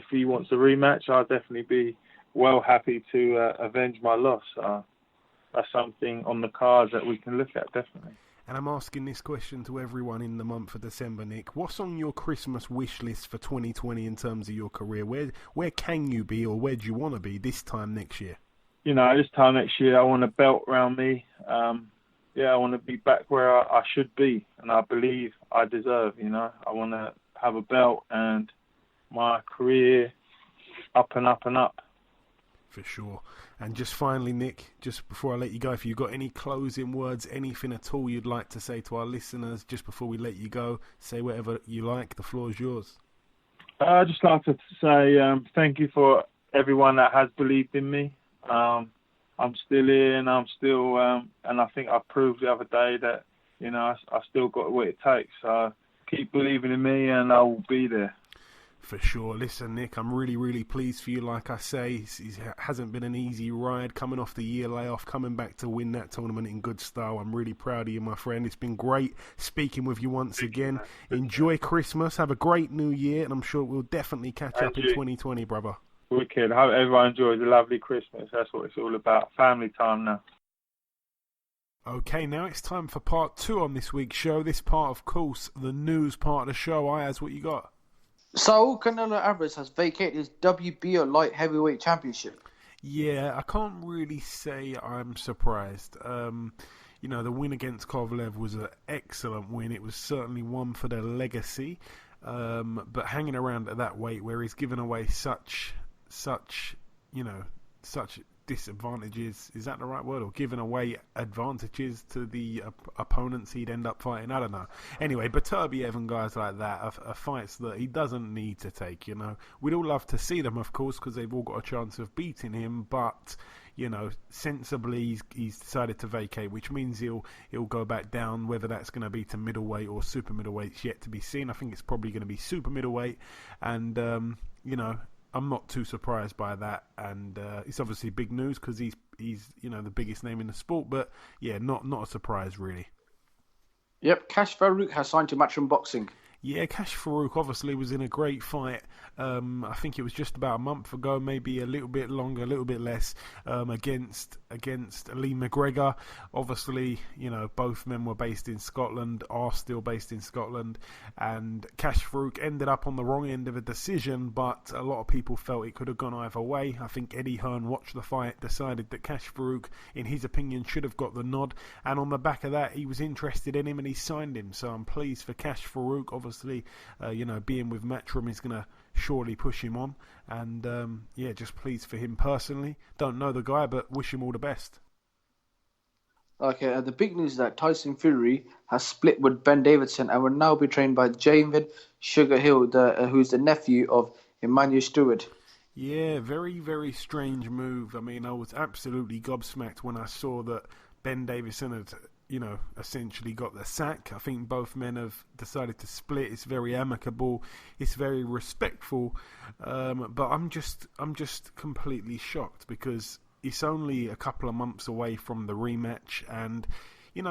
he wants a rematch, I'll definitely be well happy to avenge my loss. That's something on the cards that we can look at, definitely. And I'm asking this question to everyone in the month of December, Nick. What's on your Christmas wish list for 2020 in terms of your career? Where can you be, or where do you want to be this time next year? This time next year, I want a belt around me. I want to be back where I should be, and I believe I deserve. I want to have a belt and my career up and up and up. For sure. And just finally, Nick, just before I let you go, if you've got any closing words, anything at all you'd like to say to our listeners, just before we let you go, say whatever you like. The floor is yours. I'd just like to say thank you for everyone that has believed in me. I'm still here, and I'm still, and I think I proved the other day that, I still got what it takes. So keep believing in me, and I will be there. For sure. Listen, Nick, I'm really, really pleased for you. Like I say, it hasn't been an easy ride coming off the year layoff, coming back to win that tournament in good style. I'm really proud of you, my friend. It's been great speaking with you once again. Enjoy Christmas. Have a great New Year, and I'm sure we'll definitely catch up in 2020, brother. Wicked. Hope everyone enjoys a lovely Christmas. That's what it's all about. Family time now. Okay, now it's time for part 2 on this week's show. This part, of course, the news part of the show. Ayaz, what you got? Saul Canelo Alvarez has vacated his WBO light heavyweight championship. Yeah, I can't really say I'm surprised. The win against Kovalev was an excellent win. It was certainly one for their legacy. But hanging around at that weight where he's given away such disadvantages, is that the right word, or giving away advantages to the opponents he'd end up fighting? I don't know. Anyway, Beterbiev and guys like that are fights that he doesn't need to take. We'd all love to see them, of course, because they've all got a chance of beating him, but sensibly he's decided to vacate, which means he'll go back down. Whether that's going to be to middleweight or super middleweight is yet to be seen. I think it's probably going to be super middleweight, and I'm not too surprised by that, and it's obviously big news because he's the biggest name in the sport. But yeah, not a surprise really. Yep, Cash Farouk has signed to Matchroom Boxing. Yeah, Cash Farouk obviously was in a great fight. I think it was just about a month ago, maybe a little bit longer, a little bit less, against Lee McGregor. Obviously, both men were based in Scotland, are still based in Scotland, and Cash Farouk ended up on the wrong end of a decision, but a lot of people felt it could have gone either way. I think Eddie Hearn watched the fight, decided that Cash Farouk, in his opinion, should have got the nod, and on the back of that, he was interested in him and he signed him. So I'm pleased for Cash Farouk. Obviously, obviously, being with Matchroom is going to surely push him on. And, just pleased for him personally. Don't know the guy, but wish him all the best. Okay, the big news is that Tyson Fury has split with Ben Davison and will now be trained by David Sugar Hill, who's the nephew of Emmanuel Stewart. Yeah, very, very strange move. I mean, I was absolutely gobsmacked when I saw that Ben Davison had, essentially got the sack. I think both men have decided to split. It's very amicable. It's very respectful. But I'm just completely shocked because it's only a couple of months away from the rematch, and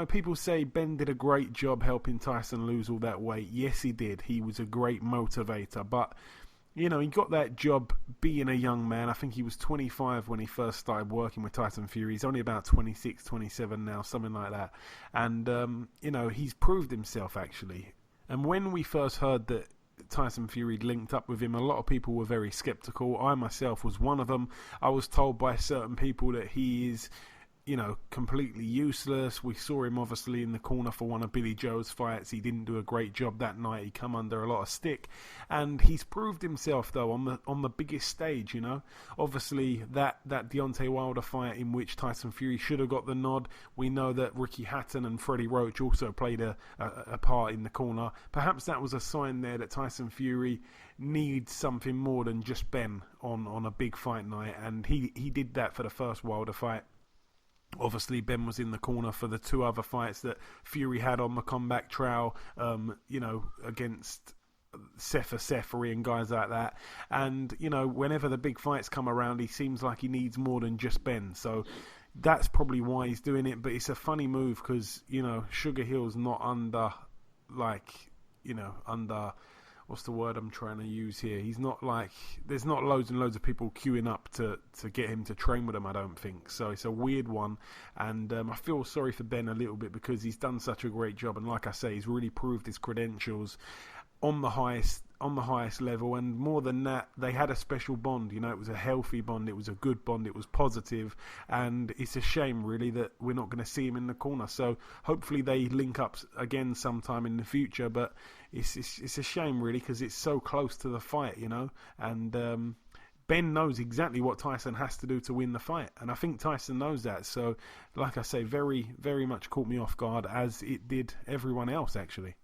people say Ben did a great job helping Tyson lose all that weight. Yes, he did. He was a great motivator, but he got that job being a young man. I think he was 25 when he first started working with Tyson Fury. He's only about 26, 27 now, something like that. And he's proved himself actually. And when we first heard that Tyson Fury linked up with him, a lot of people were very skeptical. I myself was one of them. I was told by certain people that he is, completely useless. We saw him obviously in the corner for one of Billy Joe's fights. He didn't do a great job that night. He come under a lot of stick, and he's proved himself though on the biggest stage. Obviously that Deontay Wilder fight in which Tyson Fury should have got the nod. We know that Ricky Hatton and Freddie Roach also played a part in the corner. Perhaps that was a sign there that Tyson Fury needs something more than just Ben on a big fight night, and he did that for the first Wilder fight. Obviously, Ben was in the corner for the two other fights that Fury had on the comeback trail, against Sefery and guys like that. And, whenever the big fights come around, he seems like he needs more than just Ben. So that's probably why he's doing it. But it's a funny move because, Sugar Hill's not under, what's the word I'm trying to use here? He's not there's not loads and loads of people queuing up to get him to train with him, I don't think. So it's a weird one. And I feel sorry for Ben a little bit because he's done such a great job. And like I say, he's really proved his credentials on the highest level. And more than that, they had a special bond. It was a healthy bond. It was a good bond. It was positive. And it's a shame, really, that we're not going to see him in the corner. So hopefully they link up again sometime in the future. But it's a shame, really, because it's so close to the fight, And Ben knows exactly what Tyson has to do to win the fight. And I think Tyson knows that. So, like I say, very, very much caught me off guard, as it did everyone else, actually.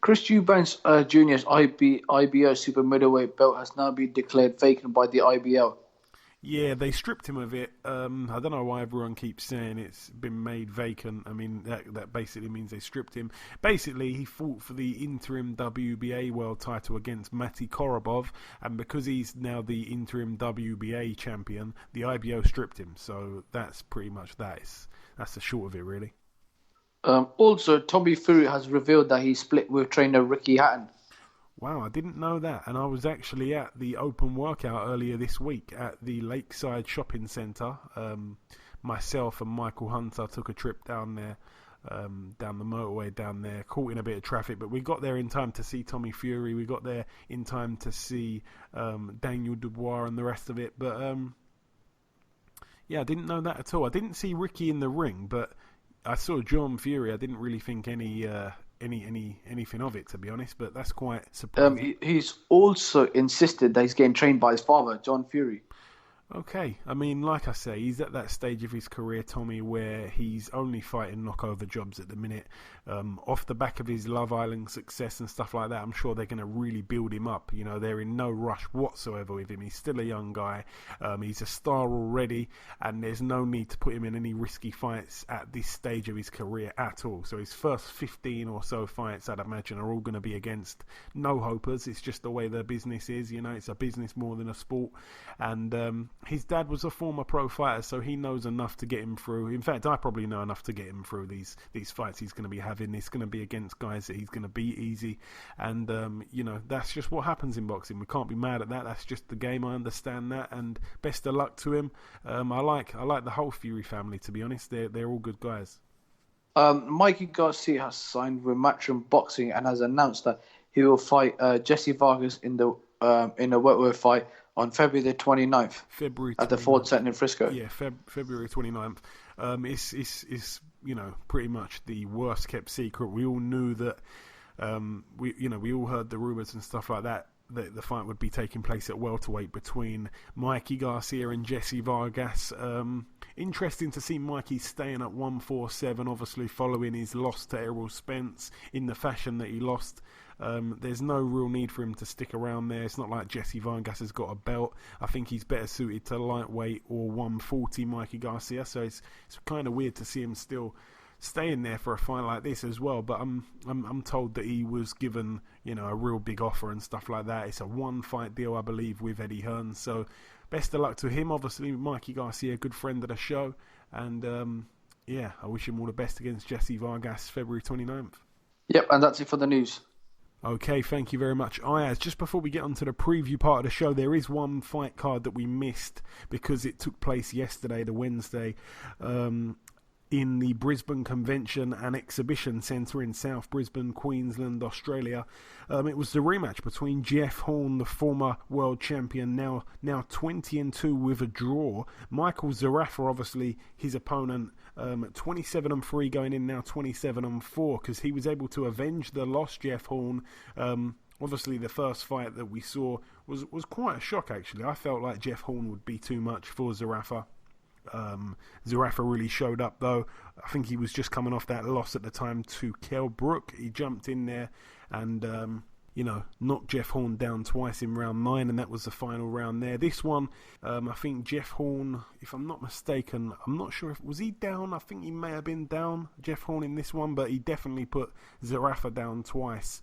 Chris Eubanks Jr.'s IBO super middleweight belt has now been declared vacant by the IBL. Yeah, they stripped him of it. I don't know why everyone keeps saying it's been made vacant. I mean, that basically means they stripped him. Basically, he fought for the interim WBA world title against Mati Korobov, and because he's now the interim WBA champion, the IBO stripped him. So that's pretty much that. That's the short of it, really. Also, Tommy Fury has revealed that he split with trainer Ricky Hatton. Wow, I didn't know that. And I was actually at the open workout earlier this week at the Lakeside Shopping Centre. Myself and Michael Hunter took a trip down there, down the motorway down there, caught in a bit of traffic. But we got there in time to see Tommy Fury. We got there in time to see Daniel Dubois and the rest of it. But, I didn't know that at all. I didn't see Ricky in the ring, but I saw John Fury. I didn't really think anything of it, to be honest, but that's quite surprising. He's also insisted that he's getting trained by his father, John Fury. Okay, I mean, like I say, he's at that stage of his career, Tommy, where he's only fighting knockover jobs at the minute. Off the back of his Love Island success and stuff like that, I'm sure they're going to really build him up. They're in no rush whatsoever with him. He's still a young guy. He's a star already, and there's no need to put him in any risky fights at this stage of his career at all. So his first 15 or so fights, I'd imagine, are all going to be against no-hopers. It's just the way their business is. It's a business more than a sport. And his dad was a former pro fighter, so he knows enough to get him through. In fact, I probably know enough to get him through these fights he's going to be having. It's going to be against guys that he's going to beat easy. And, that's just what happens in boxing. We can't be mad at that. That's just the game. I understand that. And best of luck to him. I like the whole Fury family, to be honest. They're all good guys. Mikey Garcia has signed with Matchroom Boxing and has announced that he will fight Jesse Vargas in a welterweight fight on February the 29th. At the Ford Center in Frisco. Yeah, February 29th. It's pretty much the worst kept secret. We all knew that we all heard the rumours and stuff like that the fight would be taking place at welterweight between Mikey Garcia and Jesse Vargas. Interesting to see Mikey staying at 147, obviously following his loss to Errol Spence in the fashion that he lost. There's no real need for him to stick around there. It's not like Jesse Vargas has got a belt. I think he's better suited to lightweight or 140 Mikey Garcia, so it's kind of weird to see him still staying there for a fight like this as well. But I'm told that he was given, a real big offer and stuff like that. It's a 1-fight deal, I believe, with Eddie Hearn. So best of luck to him. Obviously, Mikey Garcia, a good friend of the show, and I wish him all the best against Jesse Vargas, February 29th. Yep, and that's it for the news. Okay, thank you very much, Ayaz. Just before we get onto the preview part of the show, there is one fight card that we missed because it took place yesterday, the Wednesday, in the Brisbane Convention and Exhibition Centre in South Brisbane, Queensland, Australia. It was the rematch between Jeff Horn, the former world champion, now 20-2 with a draw. Michael Zarafa, obviously his opponent, 27-3 going in now 27-4, because he was able to avenge the loss, Jeff Horn. Obviously, the first fight that we saw was quite a shock, actually. I felt like Jeff Horn would be too much for Zarafa. Zarafa really showed up, though. I think he was just coming off that loss at the time to Kell Brook. He jumped in there and knocked Jeff Horn down twice in round 9, and that was the final round there. This one, I think Jeff Horn, if I'm not mistaken, I'm not sure was he down. I think he may have been down, Jeff Horn, in this one, but he definitely put Zarafa down twice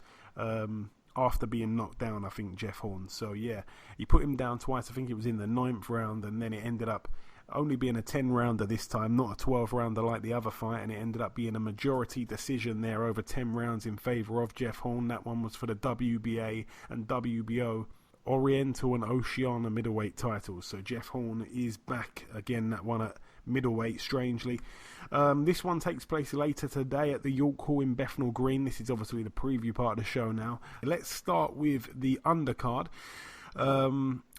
after being knocked down, I think, Jeff Horn. So yeah, he put him down twice. I think it was in the 9th round, and then it ended up only being a 10-rounder this time, not a 12-rounder like the other fight, and it ended up being a majority decision there over 10 rounds in favour of Jeff Horn. That one was for the WBA and WBO Oriental and Oceania middleweight titles. So Jeff Horn is back again, that one at middleweight, strangely. This one takes place later today at the York Hall in Bethnal Green. This is obviously the preview part of the show now. Let's start with the undercard.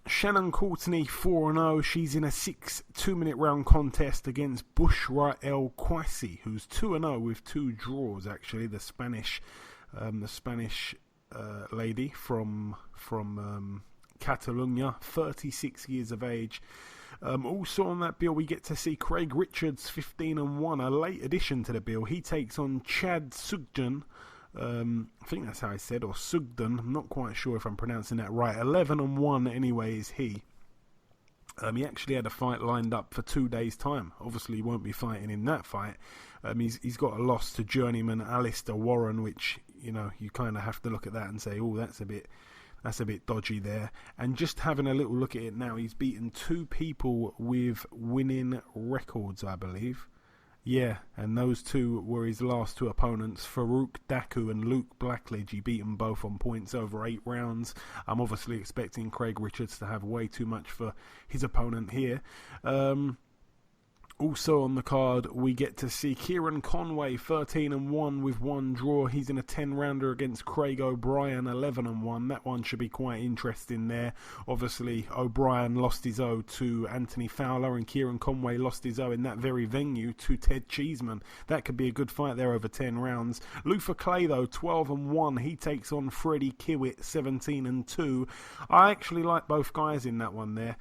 Shannon Courtney 4-0. She's in a 6 2-minute round contest against Bushra El Quasi, who's 2-0 with 2 draws, actually. The Spanish lady from Catalonia, 36 years of age. Also on that bill, we get to see Craig Richards, 15-1, a late addition to the bill. He takes on Chad Sugden. I think that's how I said, or Sugden. I'm not quite sure if I'm pronouncing that right. 11-1 anyway is he. He actually had a fight lined up for 2 days' time. Obviously, he won't be fighting in that fight. He's got a loss to journeyman Alistair Warren, which, you kind of have to look at that and say, oh, that's a bit dodgy there. And just having a little look at it now, he's beaten 2 people with winning records, I believe. Yeah, and those 2 were his last 2 opponents, Farouk Daku and Luke Blackledge. He beat them both on points over 8 rounds. I'm obviously expecting Craig Richards to have way too much for his opponent here. Also on the card, we get to see Kieran Conway, 13-1 with 1 draw. He's in a 10-rounder against Craig O'Brien, 11-1. That one should be quite interesting there. Obviously, O'Brien lost his O to Anthony Fowler, and Kieran Conway lost his O in that very venue to Ted Cheeseman. That could be a good fight there over 10 rounds. Luther Clay, though, 12-1. He takes on Freddie Kiewit, 17-2. I actually like both guys in that one there.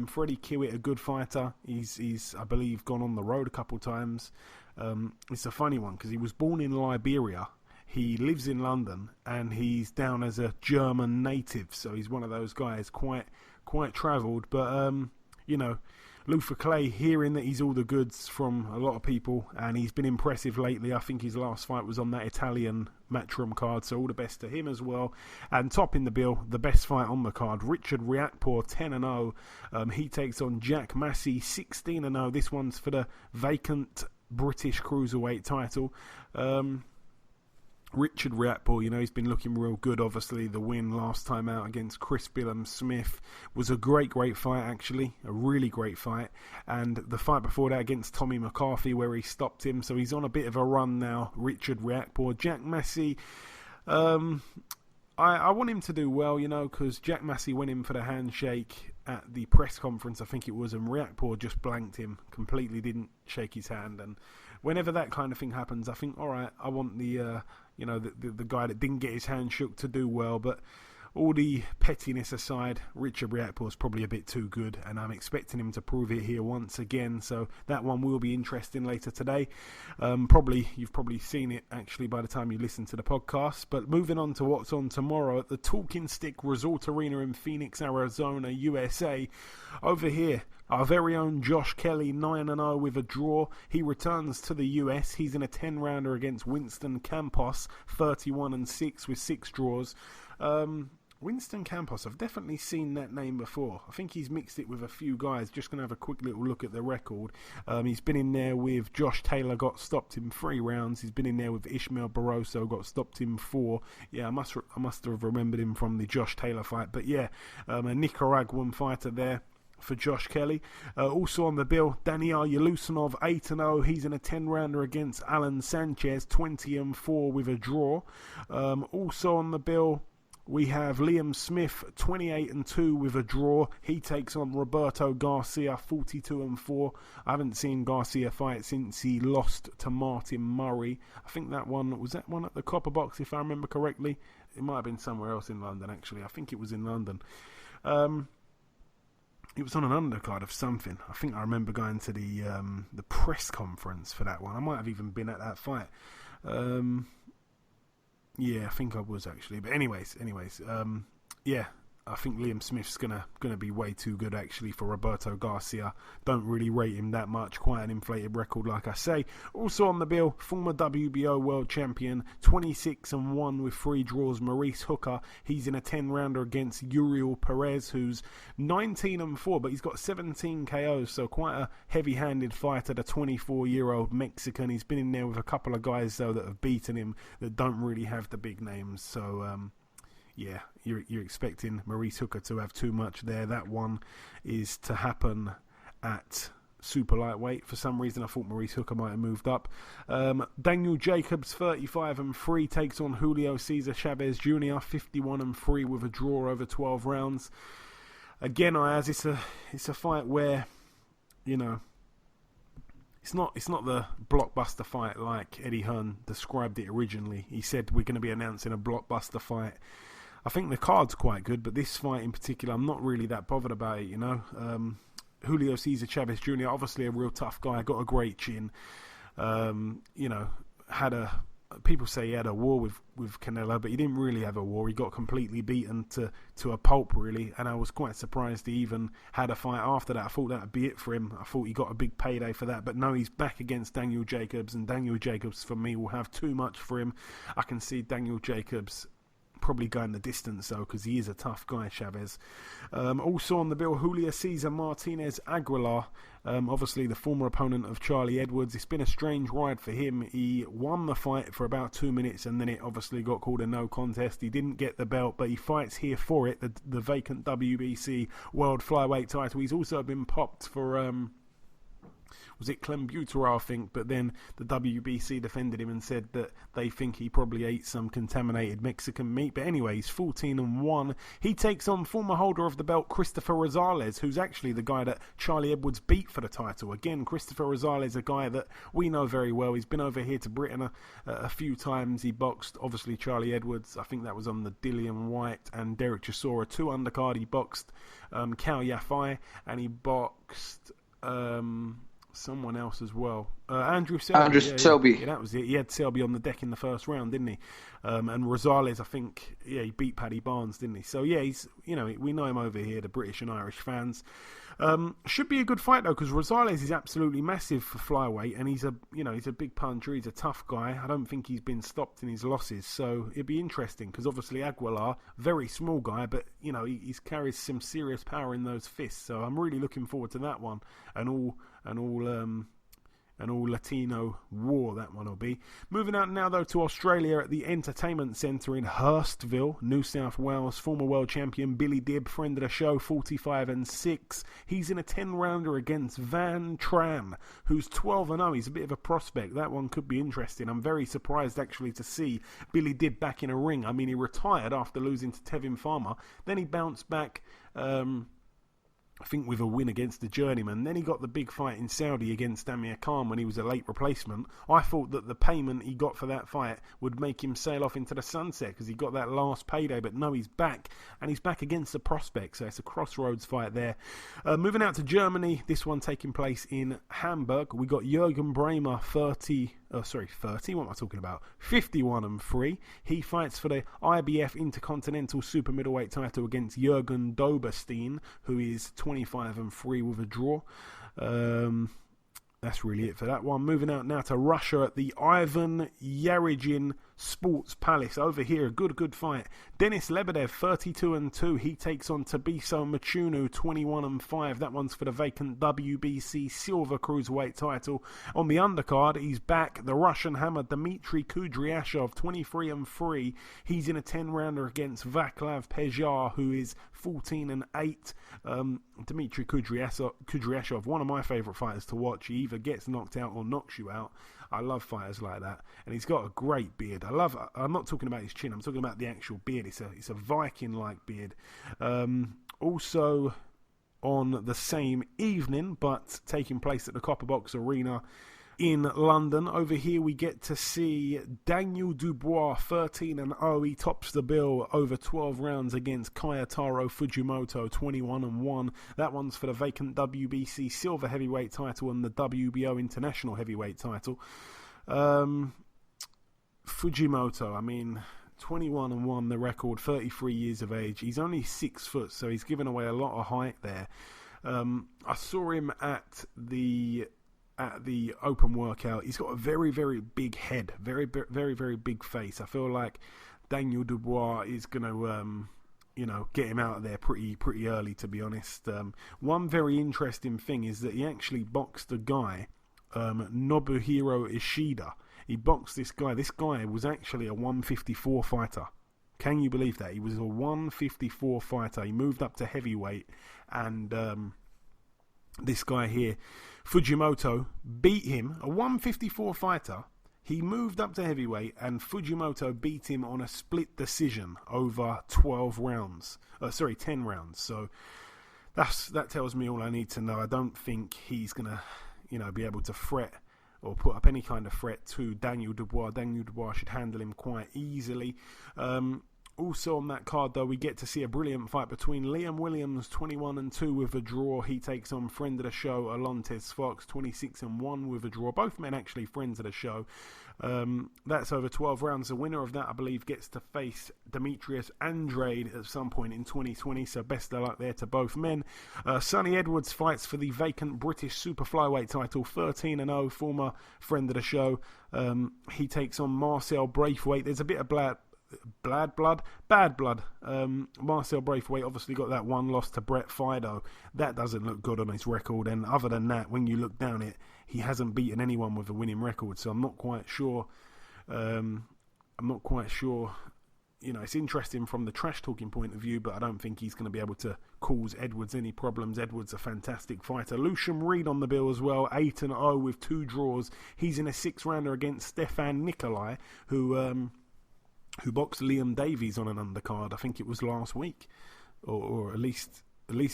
Freddie Kiewit, a good fighter. He's I believe, gone on the road a couple times. It's a funny one because he was born in Liberia, he lives in London, and he's down as a German native, so he's one of those guys quite travelled. But Luther Clay, hearing that he's all the goods from a lot of people, and he's been impressive lately. I think his last fight was on that Italian Matchroom card, so all the best to him as well. And topping the bill, the best fight on the card, Richard Riakporhe, 10-0. He takes on Jack Massey, 16-0. This one's for the vacant British Cruiserweight title. Richard Riakporhe, he's been looking real good. Obviously, the win last time out against Chris Billum-Smith was a great fight, actually. A really great fight. And the fight before that against Tommy McCarthy, where he stopped him. So he's on a bit of a run now, Richard Riakporhe. Jack Massey, I want him to do well, because Jack Massey went in for the handshake at the press conference, I think it was, and Riakporhe just blanked him, completely didn't shake his hand, and whenever that kind of thing happens, I think, all right, I want the guy that didn't get his hand shook to do well. But all the pettiness aside, Richard Riakporhe is probably a bit too good, and I'm expecting him to prove it here once again. So that one will be interesting later today. You've probably seen it actually by the time you listen to the podcast. But moving on to what's on tomorrow at the Talking Stick Resort Arena in Phoenix, Arizona, USA. Over here, our very own Josh Kelly, 9-0 with a draw. He returns to the US. He's in a 10-rounder against Winston Campos, 31-6 with 6 draws. Winston Campos, I've definitely seen that name before. I think he's mixed it with a few guys. Just going to have a quick little look at the record. He's been in there with Josh Taylor, got stopped in 3 rounds. He's been in there with Ishmael Barroso, got stopped in 4. Yeah, I must have remembered him from the Josh Taylor fight. But yeah, a Nicaraguan fighter there for Josh Kelly. Also on the bill, Daniel Yelusinov, 8-0. He's in a 10-rounder against Alan Sanchez, 20-4 with a draw. Also on the bill, we have Liam Smith, 28-2 with a draw. He takes on Roberto Garcia, 42-4. I haven't seen Garcia fight since he lost to Martin Murray. I think that one at the Copper Box, if I remember correctly. It might have been somewhere else in London, actually. I think it was in London. It was on an undercard of something. I think I remember going to the press conference for that one. I might have even been at that fight. Yeah, I think I was actually. But anyways, yeah, I think Liam Smith's gonna be way too good actually for Roberto Garcia. Don't really rate him that much. Quite an inflated record, like I say. Also on the bill, former WBO world champion, 26-1 with 3 draws, Maurice Hooker. He's in a 10-rounder against Uriel Perez, who's 19-4, but he's got 17 KOs, so quite a heavy-handed fighter. The 24-year-old Mexican. He's been in there with a couple of guys though that have beaten him that don't really have the big names. So yeah, you're expecting Maurice Hooker to have too much there. That one is to happen at super lightweight. For some reason, I thought Maurice Hooker might have moved up. Daniel Jacobs, 35-3, takes on Julio Cesar Chavez Jr., 51-3 with a draw over 12 rounds. Again, Ayaz, it's a fight where, you know, it's not the blockbuster fight like Eddie Hearn described it originally. He said we're going to be announcing a blockbuster fight. I think the card's quite good, but this fight in particular, I'm not really that bothered about it, you know. Julio Cesar Chavez Jr., obviously a real tough guy, got a great chin. You know, people say he had a war with Canelo, but he didn't really have a war. He got completely beaten to a pulp, really, and I was quite surprised he even had a fight after that. I thought that would be it for him. I thought he got a big payday for that, but no, he's back against Daniel Jacobs, and Daniel Jacobs, for me, will have too much for him. I can see Daniel Jacobs probably going the distance though, because he is a tough guy, Chavez. Also on the bill, Julio Cesar Martinez Aguilar, obviously the former opponent of Charlie Edwards. It's been a strange ride for him. He won the fight for about 2 minutes and then it obviously got called a no contest. He didn't get the belt, but he fights here for it, the vacant WBC World Flyweight title. He's also been popped for was it clenbuterol, I think, but then the WBC defended him and said that they think he probably ate some contaminated Mexican meat. But anyway, he's 14-1. He takes on former holder of the belt Christopher Rosales, who's actually the guy that Charlie Edwards beat for the title. Again, Christopher Rosales, a guy that we know very well. He's been over here to Britain a few times. He boxed, obviously, Charlie Edwards. I think that was on the Dillian White and Derek Chisora 2 undercard. He boxed Cal Yafai, and he boxed someone else as well. Andrew Selby. Selby. Yeah, that was it. He had Selby on the deck in the first round, didn't he? And Rosales, I think, he beat Paddy Barnes, didn't he? So yeah, he's, you know, we know him over here, the British and Irish fans. Should be a good fight though, because Rosales is absolutely massive for flyweight, and he's a big puncher. He's a tough guy. I don't think he's been stopped in his losses, so it'd be interesting because obviously Aguilar, very small guy, but you know he carries some serious power in those fists. So I'm really looking forward to that one, and all Latino war that one will be. Moving out now though to Australia at the Entertainment Centre in Hurstville, New South Wales. Former world champion Billy Dibb, friend of the show, 45-6. He's in a 10-rounder against Van Tram, who's 12-0. He's a bit of a prospect. That one could be interesting. I'm very surprised actually to see Billy Dibb back in a ring. I mean, he retired after losing to Tevin Farmer. Then he bounced back I think with a win against the Journeyman. Then he got the big fight in Saudi against Amir Khan when he was a late replacement. I thought that the payment he got for that fight would make him sail off into the sunset because he got that last payday, but no, he's back, and he's back against the prospect, so it's a crossroads fight there. Moving out to Germany, this one taking place in Hamburg. We got Jürgen Bremer, 51-3. He fights for the IBF Intercontinental Super Middleweight title against Jürgen Doberstein, who is 25-3 with a draw. That's really it for that one. Moving out now to Russia at the Ivan Yarygin Sports Palace. Over here, a good fight. Denis Lebedev, 32-2. He takes on Tabiso Machunu, 21-5. That one's for the vacant WBC Silver Cruiserweight title. On the undercard, he's back. The Russian hammer, Dmitry Kudryashov, 23-3. He's in a 10-rounder against Vaclav Pejar, who is 14-8. Dmitry Kudryashov, one of my favourite fighters to watch. He either gets knocked out or knocks you out. I love fighters like that, and he's got a great beard. I'm not talking about his chin. I'm talking about the actual beard. It's a Viking-like beard. Also on the same evening, but taking place at the Copperbox Arena in London. Over here we get to see Daniel Dubois, 13-0. He tops the bill over 12 rounds against Kayotaro Fujimoto, 21-1. That one's for the vacant WBC Silver Heavyweight title and the WBO International Heavyweight title. Fujimoto, 21-1 the record, 33 years of age. He's only 6 foot, so he's given away a lot of height there. I saw him at the open workout. He's got a very, very big head, very, very, very big face. I feel like Daniel Dubois is going to, get him out of there pretty early, to be honest. One very interesting thing is that he actually boxed a guy, Nobuhiro Ishida. He boxed this guy. This guy was actually a 154 fighter. Can you believe that? He was a 154 fighter. He moved up to heavyweight, and this guy here, Fujimoto, beat him, a 154 fighter. He moved up to heavyweight, and Fujimoto beat him on a split decision over 10 rounds. So that tells me all I need to know. I don't think he's going to, be able to threat or put up any kind of threat to Daniel Dubois. Daniel Dubois should handle him quite easily. Also on that card, though, we get to see a brilliant fight between Liam Williams, 21-2 with a draw. He takes on friend of the show, Alontes Fox, 26-1 with a draw. Both men actually friends of the show. That's over 12 rounds. The winner of that, I believe, gets to face Demetrius Andrade at some point in 2020, so best of luck there to both men. Sonny Edwards fights for the vacant British Super Flyweight title, 13-0, former friend of the show. He takes on Marcel Braithwaite. There's a bit of bad blood. Marcel Braithwaite obviously got that one loss to Brett Fido. That doesn't look good on his record, and other than that, when you look down it, he hasn't beaten anyone with a winning record, so I'm not quite sure. It's interesting from the trash talking point of view, but I don't think he's going to be able to cause Edwards any problems. Edwards a fantastic fighter. Lucian Reed on the bill as well, 8-0 with 2 draws. He's in a 6-rounder against Stefan Nikolai, who boxed Liam Davies on an undercard. I think it was last week, or at least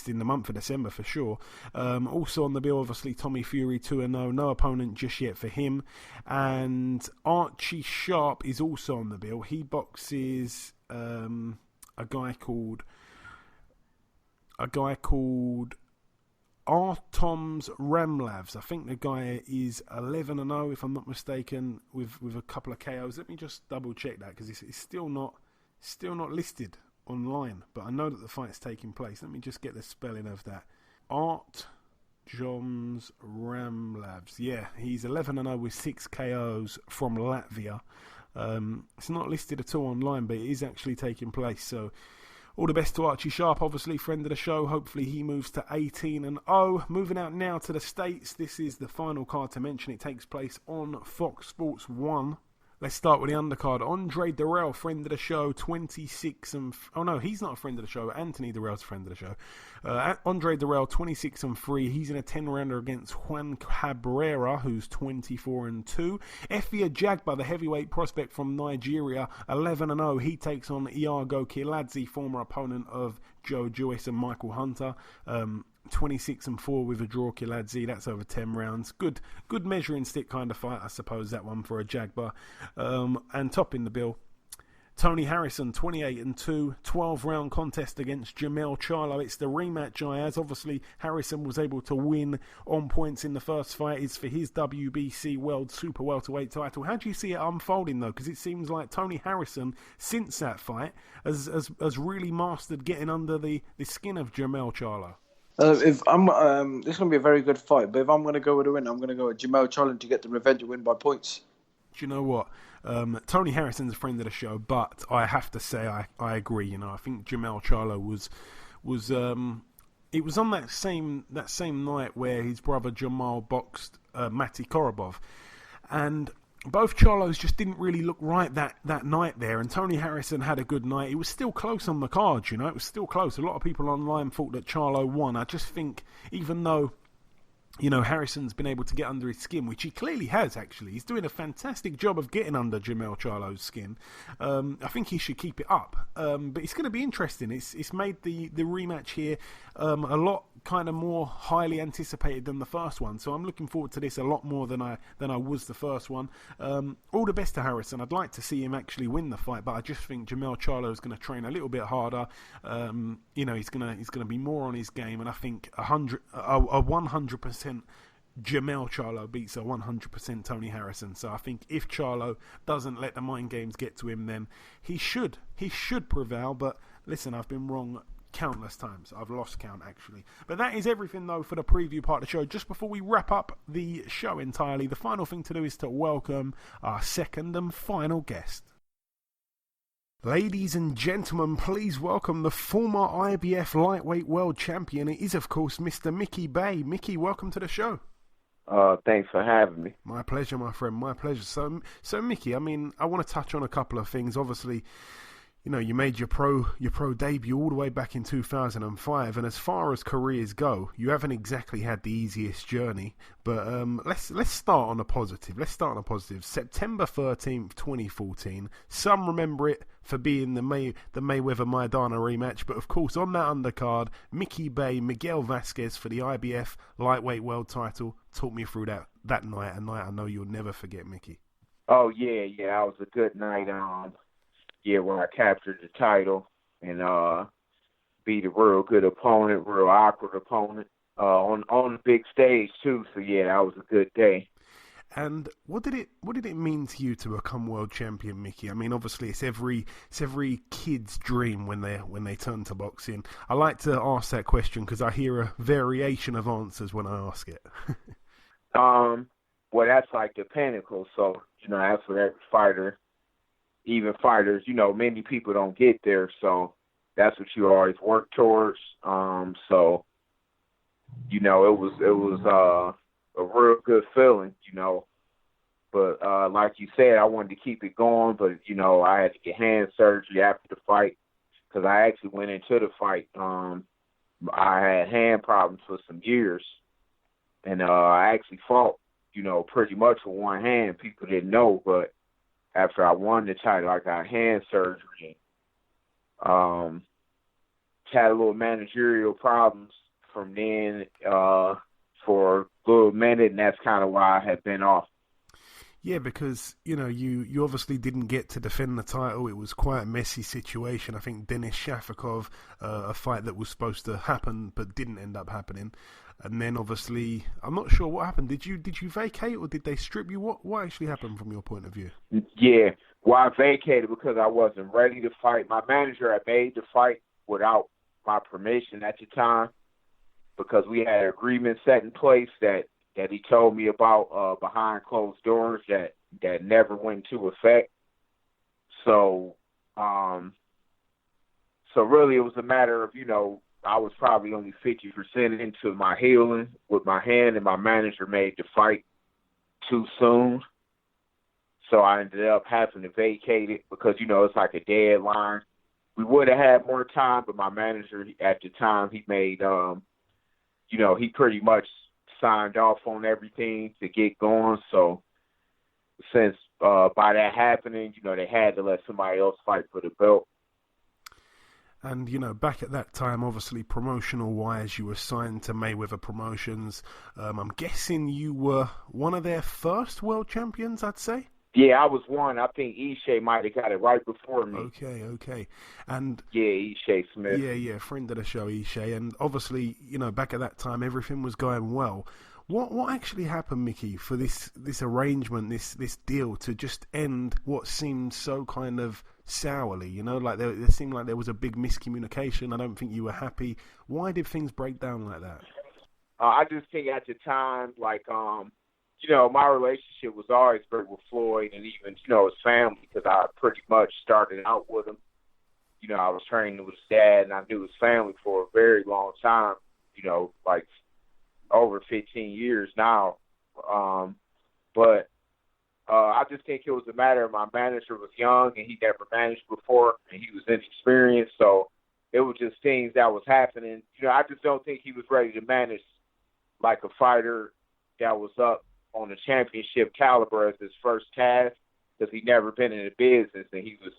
in the month of December for sure. Also on the bill, obviously, Tommy Fury, 2-0. No opponent just yet for him. And Archie Sharp is also on the bill. He boxes a guy called Artoms Ramlavs. I think the guy is 11-0, if I'm not mistaken, with a couple of KOs. Let me just double check that, because it's still not listed online, but I know that the fight's taking place. Let me just get the spelling of that. Artoms Ramlavs. Yeah, he's 11-0 with 6 KOs from Latvia. It's not listed at all online, but it is actually taking place. So all the best to Archie Sharp, obviously, friend of the show. Hopefully he moves to 18-0. Moving out now to the States. This is the final card to mention. It takes place on Fox Sports 1. Let's start with the undercard. Andre Durrell, friend of the show, 26 and... Oh, no, he's not a friend of the show. Anthony Durrell's a friend of the show. Andre Durrell, 26-3. He's in a 10-rounder against Juan Cabrera, who's 24-2. Efia Jagba, the heavyweight prospect from Nigeria, 11-0. He takes on Iago Kiladze, former opponent of Joe Joyce and Michael Hunter. 26-4 with a draw, Kiladze. That's over 10 rounds. Good measuring stick kind of fight, I suppose, that one for a Jagbar. And topping the bill, Tony Harrison, 28-2, 12-round contest against Jermell Charlo. It's the rematch, Ayaz. Obviously, Harrison was able to win on points in the first fight. It's for his WBC World Super Welterweight title. How do you see it unfolding, though? Because it seems like Tony Harrison, since that fight, has really mastered getting under the skin of Jermell Charlo. If I'm, this is going to be a very good fight. But if I'm going to go with a win, I'm going to go with Jermell Charlo to get the revenge win by points. Do you know what? Tony Harrison's a friend of the show, but I have to say I agree. I think Jermell Charlo was it was on that same night where his brother Jamal boxed Mati Korobov, and both Charlos just didn't really look right that night there. And Tony Harrison had a good night. It was still close on the card, it was still close. A lot of people online thought that Charlo won. I just think even though Harrison's been able to get under his skin, which he clearly has, actually. He's doing a fantastic job of getting under Jermell Charlo's skin. I think he should keep it up. But it's going to be interesting. It's made the rematch here a lot kind of more highly anticipated than the first one. So I'm looking forward to this a lot more than I was the first one. All the best to Harrison. I'd like to see him actually win the fight, but I just think Jermell Charlo is going to train a little bit harder. He's going to be more on his game, and I think a 100% Jermell Charlo beats a 100% Tony Harrison. So I think if Charlo doesn't let the mind games get to him, then he should prevail. But listen, I've been wrong countless times. I've lost count, actually. But that is everything, though, for the preview part of the show. Just before we wrap up the show entirely, the final thing to do is to welcome our second and final guest. Ladies and gentlemen, please welcome the former IBF Lightweight World Champion. It is, of course, Mr. Mickey Bay. Mickey, welcome to the show. Thanks for having me. My pleasure, my friend. My pleasure. So Mickey, I want to touch on a couple of things. Obviously, you made your pro debut all the way back in 2005, and as far as careers go, you haven't exactly had the easiest journey. But let's start on a positive. September 13th, 2014. Some remember it for being the Mayweather Maidana rematch, but of course on that undercard, Mickey Bay, Miguel Vasquez for the IBF Lightweight World title. Talk me through that night, a night I know you'll never forget, Mickey. Oh yeah, that was a good night. Where I captured the title and beat a real good opponent, real awkward opponent on the big stage too. So that was a good day. And what did it mean to you to become world champion, Mickey? Obviously it's every kid's dream when they turn to boxing. I like to ask that question because I hear a variation of answers when I ask it. Well, that's like the pinnacle. So that's what every fighter. Even fighters, many people don't get there, so that's what you always work towards. So, it was a real good feeling, But like you said, I wanted to keep it going, but I had to get hand surgery after the fight because I actually went into the fight. I had hand problems for some years, and I actually fought, pretty much with one hand. People didn't know, but after I won the title, I got hand surgery. Had a little managerial problems from then for a little minute, and that's kind of why I had been off. Yeah, because, you obviously didn't get to defend the title. It was quite a messy situation. I think Denis Shafikov, a fight that was supposed to happen but didn't end up happening. And then obviously, I'm not sure what happened. Did you vacate or did they strip you? What actually happened from your point of view? Yeah, well, I vacated because I wasn't ready to fight. My manager had made the fight without my permission at the time because we had an agreement set in place that he told me about behind closed doors that never went into effect. So, really it was a matter of, I was probably only 50% into my healing with my hand, and my manager made the fight too soon. So I ended up having to vacate it because, it's like a deadline. We would have had more time, but my manager at the time, he made, he pretty much signed off on everything to get going. So since by that happening, they had to let somebody else fight for the belt. And, you know, back at that time, obviously, promotional-wise, you were signed to Mayweather Promotions. I'm guessing you were one of their first world champions, I'd say? Yeah, I was one. I think Ishe might have got it right before me. Okay. And yeah, Ishe Smith. Yeah, friend of the show, Ishe. And obviously, you know, back at that time, everything was going well. What actually happened, Mickey, for this arrangement, this deal to just end what seemed so kind of sourly? You know, like there seemed like there was a big miscommunication. I don't think you were happy. Why did things break down like that? I just think at the time, like, you know, my relationship was always great with Floyd and even, you know, his family, because I pretty much started out with him. You know, I was training with his dad, and I knew his family for a very long time, you know, like over 15 years now. But I just think it was a matter of my manager was young, and he never managed before, and he was inexperienced. So it was just things that was happening. You know, I just don't think he was ready to manage like a fighter that was up on the championship caliber as his first task, because he'd never been in the business, and he was,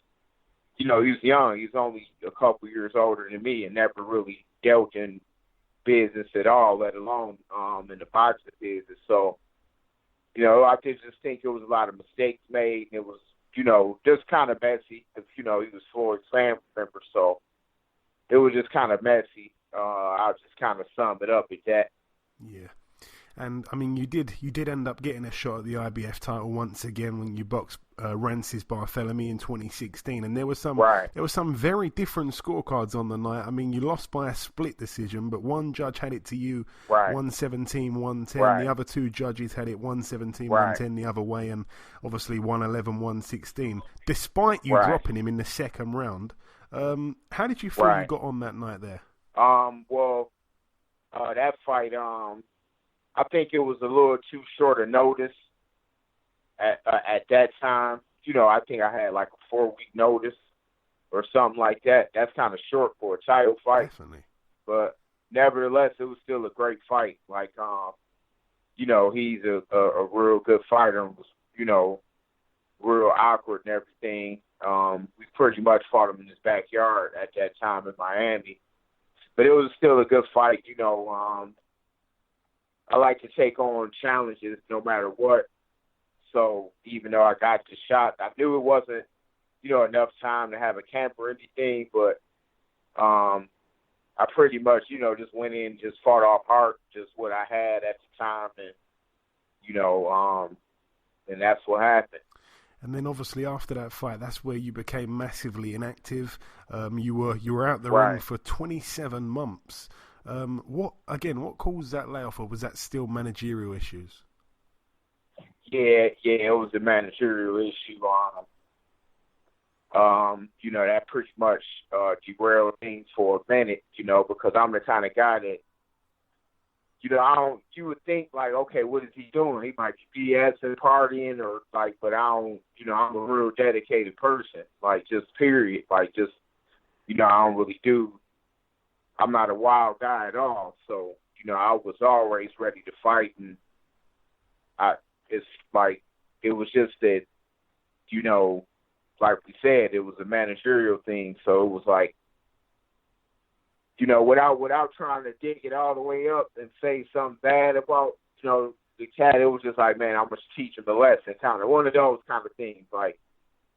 you know, he was young. He was only a couple years older than me and never really dealt in business at all, let alone in the boxing business. So, you know, I just think there was a lot of mistakes made. It was, you know, just kind of messy, because, you know, he was Floyd's family member, so it was just kind of messy. I'll just kind of sum it up at that. Yeah. And, I mean, you did end up getting a shot at the IBF title once again when you boxed Rancis Barthélemy in 2016. And there were some very different scorecards on the night. I mean, you lost by a split decision, but one judge had it to you 117, 110. Right. The other two judges had it 117, 110 the other way, and obviously 111, 116. Despite you dropping him in the second round, how did you feel you got on that night there? Well, that fight, I think it was a little too short a notice at that time. You know, I think I had like a 4-week notice or something like that. That's kind of short for a title fight. Definitely. But nevertheless, it was still a great fight. Like, you know, he's a real good fighter and was, you know, real awkward and everything. We pretty much fought him in his backyard at that time in Miami. But it was still a good fight, you know. I like to take on challenges no matter what. So even though I got the shot, I knew it wasn't, you know, enough time to have a camp or anything, but I pretty much, you know, just went in, just fought off heart, just what I had at the time, and, you know, and that's what happened. And then obviously after that fight, that's where you became massively inactive. You were out the ring for 27 months. What caused that layoff, or was that still managerial issues? Yeah, it was a managerial issue. You know, that pretty much derailed things for a minute, you know, because I'm the kind of guy that, you know, you would think like, okay, what is he doing? He might be BSing, partying, or like, but I don't, you know, I'm a real dedicated person, like just period, like just, you know, I don't really I'm not a wild guy at all. So, you know, I was always ready to fight, and it's like, it was just that, you know, like we said, it was a managerial thing. So it was like, you know, without trying to dig it all the way up and say something bad about, you know, the cat, it was just like, man, I'm going to teach him a lesson, kind of one of those kind of things. Like,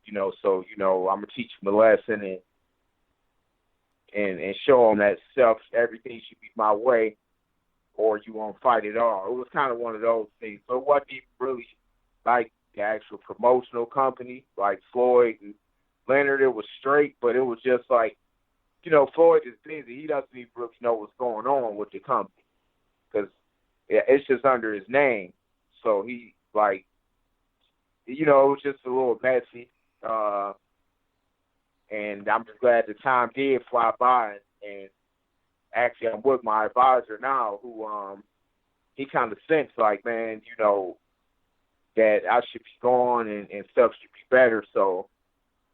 you know, so, you know, I'm going to teach him a lesson and show him that everything should be my way, or you won't fight at all. It was kind of one of those things. So it wasn't even really like the actual promotional company, like Floyd and Leonard. It was straight, but it was just like, you know, Floyd is busy. He doesn't even really know what's going on with the company, because it's just under his name. So he, like, you know, it was just a little messy. And I'm just glad the time did fly by. And actually, I'm with my advisor now, who he kind of sensed like, man, you know, that I should be gone and stuff should be better. So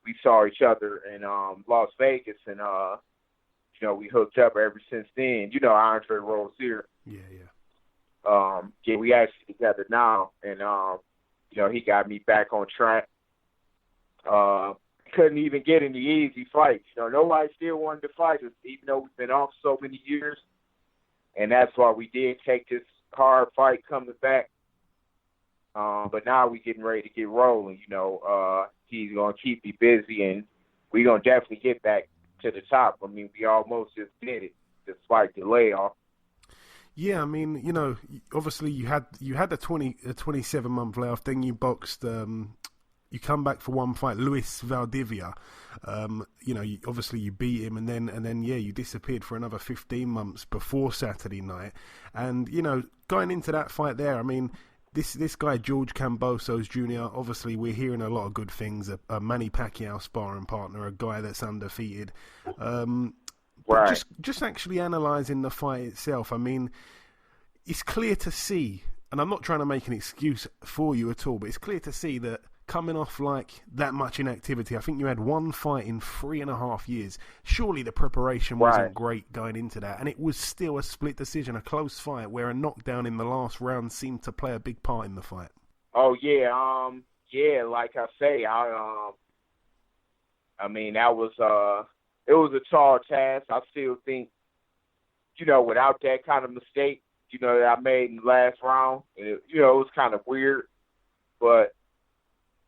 we saw each other in Las Vegas, and you know, we hooked up ever since then. You know, Andre Rozier. Yeah. Yeah, we actually together now, and you know, he got me back on track. couldn't even get any easy fights. Nobody still wanted to fight us, even though we've been off so many years. And that's why we did take this hard fight coming back. But now we're getting ready to get rolling. He's going to keep me busy, and we're going to definitely get back to the top. I mean, we almost just did it, despite the layoff. Yeah, I mean, obviously you had a 27-month layoff. Then you boxed. You come back for one fight, Luis Valdivia. Obviously you beat him, and then you disappeared for another 15 months before Saturday night. And going into that fight there, I mean, this guy George Kambosos Jr. Obviously, we're hearing a lot of good things. A Manny Pacquiao sparring partner, a guy that's undefeated. Right. Just actually analysing the fight itself, I mean, it's clear to see, and I'm not trying to make an excuse for you at all, but it's clear to see that coming off like that much inactivity, I think you had one fight in 3.5 years. Surely the preparation wasn't great going into that, and it was still a split decision, a close fight where a knockdown in the last round seemed to play a big part in the fight. Oh yeah, like I say, I mean that was it was a tall task. I still think, without that kind of mistake, that I made in the last round, it was kind of weird, but